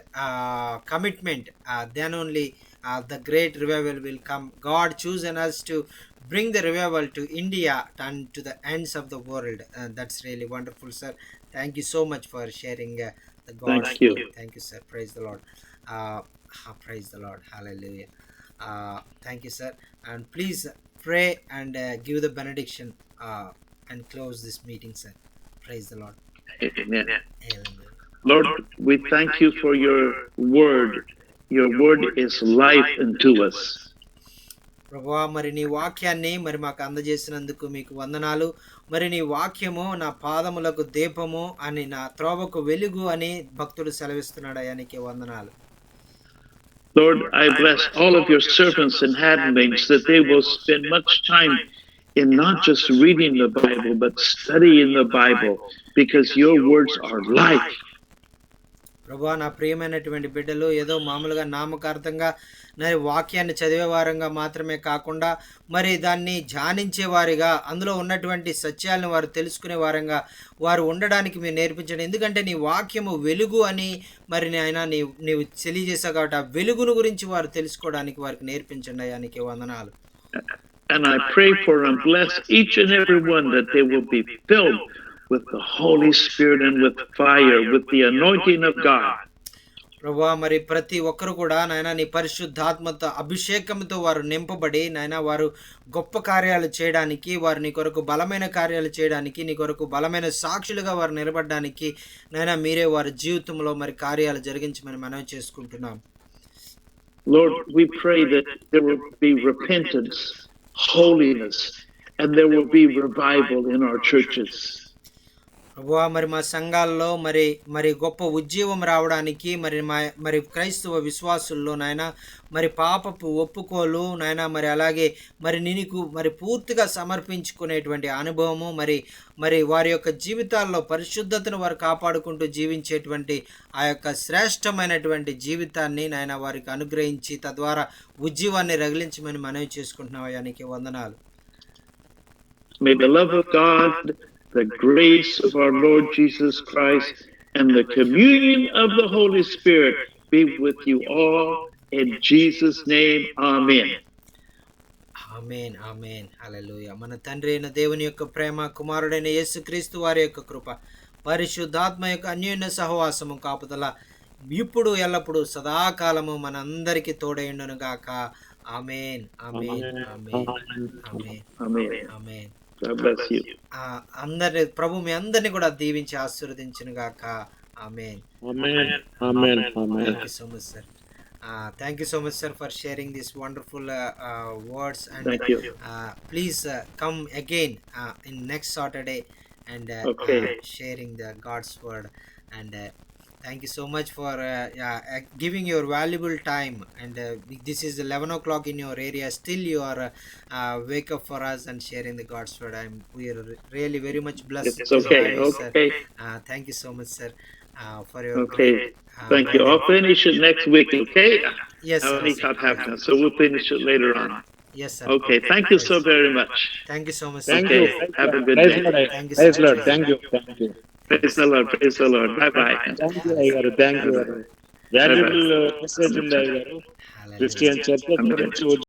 commitment, then only the great revival will come. God chosen us to bring the revival to India and to the ends of the world. That's really wonderful, sir. Thank you so much for sharing the God's Thank you. word. Thank you, sir. Praise the Lord. Praise the Lord. Hallelujah. Thank you, sir. And please pray and give the benediction and close this meeting, sir. Praise the Lord. Amen. Hallelujah. Lord, we thank you for your word. Your word is life unto us. ప్రభువా, మరి నీ వాక్యాన్ని మరి మాకు అందజేసినందుకు మీకు వందనాలు. మరి నీ వాక్యము నా పాదములకు దీపము అని, నా త్రోవకు వెలుగు అని భక్తుడు సెలవిస్తున్నాడు. అయానికి వందనాలు. Lord, I bless all of your servants and handmaids that they will spend much time in not just reading the Bible, but studying the Bible, because your words are life. ప్రభువా, నా ప్రియమైనటువంటి బిడ్డలు ఏదో మామూలుగా నామకార్థంగా వాక్యాన్ని చదివే వారంగా మాత్రమే కాకుండా మరి దాన్ని ధ్యానించేవారిగా, అందులో ఉన్నటువంటి సత్యాలను వారు తెలుసుకునే వారంగా వారు ఉండడానికి మీరు నేర్పించండి. ఎందుకంటే నీ వాక్యము వెలుగు అని మరి ఆయన నీవు తెలియజేశావు కాబట్టి ఆ వెలుగును గురించి వారు తెలుసుకోవడానికి వారికి నేర్పించండి. అయానికి వందనాలు. And I pray for and bless each and every one that they will be filled with the Holy Spirit and with fire, with the anointing of God. ప్రభువా, మరి ప్రతి ఒక్కరు కూడా నాయన నీ పరిశుద్ధాత్మతో అభిషేకంతో వారు నింపబడి నాయన వారు గొప్ప కార్యాలు చేయడానికి, వారు నీ కొరకు బలమైన కార్యాలు చేయడానికి, నీ కొరకు బలమైన సాక్షులుగా వారు నిలబడడానికి నాయన మీరే వారి జీవితంలో మరి కార్యాలు జరిగించమని మనవి చేసుకుంటున్నాం. Lord, we pray that there will be repentance, holiness, and there will be revival in our churches. ప్రభువా, మరి మా సంఘాల్లో మరి గొప్ప ఉజ్జీవం రావడానికి మరి క్రైస్తవ విశ్వాసుల్లో నాయన మరి పాపపు ఒప్పుకోలు నాయన, మరి అలాగే మరి నీకు మరి పూర్తిగా సమర్పించుకునేటువంటి అనుభవము, మరి వారి యొక్క జీవితాల్లో పరిశుద్ధతను వారు కాపాడుకుంటూ జీవించేటువంటి ఆ యొక్క శ్రేష్టమైనటువంటి జీవితాన్ని నాయన వారికి అనుగ్రహించి తద్వారా ఉజ్జీవాన్ని రగిలించమని మనవి చేసుకుంటున్నాం. అయానికి వందనాలు. May the love of God, the grace of our Lord Jesus Christ, and the communion of the Holy Spirit be with you all. In Jesus' name, amen. ఆమేన్, ఆమేన్. హల్లెలూయా. మన తండ్రి అయిన దేవుని యొక్క ప్రేమ, కుమారుడైన యేసుక్రీస్తు వారి యొక్క కృప, పరిశుద్ధాత్మ యొక్క అన్యోన్య సహవాసము కాపుదల ఇప్పుడు ఎల్లప్పుడు సదాకాలము మనందరికీ తోడైండును గాక. ఆమేన్, ఆమేన్, ఆమేన్, ఆమేన్, Amen. Amen. God bless you. అందరిని ప్రభు మీ అందరినీ కూడా దీవించి ఆశీర్వదించును గాక. ఆమేన్. Amen. Amen. Amen. Thank you so much, sir. Thank you so much, sir, for sharing these wonderful words. And Thank you. please come again in next Saturday and Okay. sharing the God's word. And thank you so much for giving your valuable time. And this is 11 o'clock in your area. Still you are wake up for us and sharing the God's word. We are really very much blessed. It's okay. to have you, sir. Okay. Thank you so much, sir, for your Okay. great, Thank you. I'll finish it next week, okay? Yes, I sir. only got half done, so we'll finish it later on. Yes, sir. Okay. Thank you so very much. Thank you so much, Thank sir. you. Okay. Have a good Praise day. the Lord. Thank you, Praise sir. the Lord. Thank you. Thank you. Praise the Lord. Praise the Lord. Bye-bye. Thank you, Ayyaru. Thank you. Valuable message in the Hallelujah. Christian Church గురించి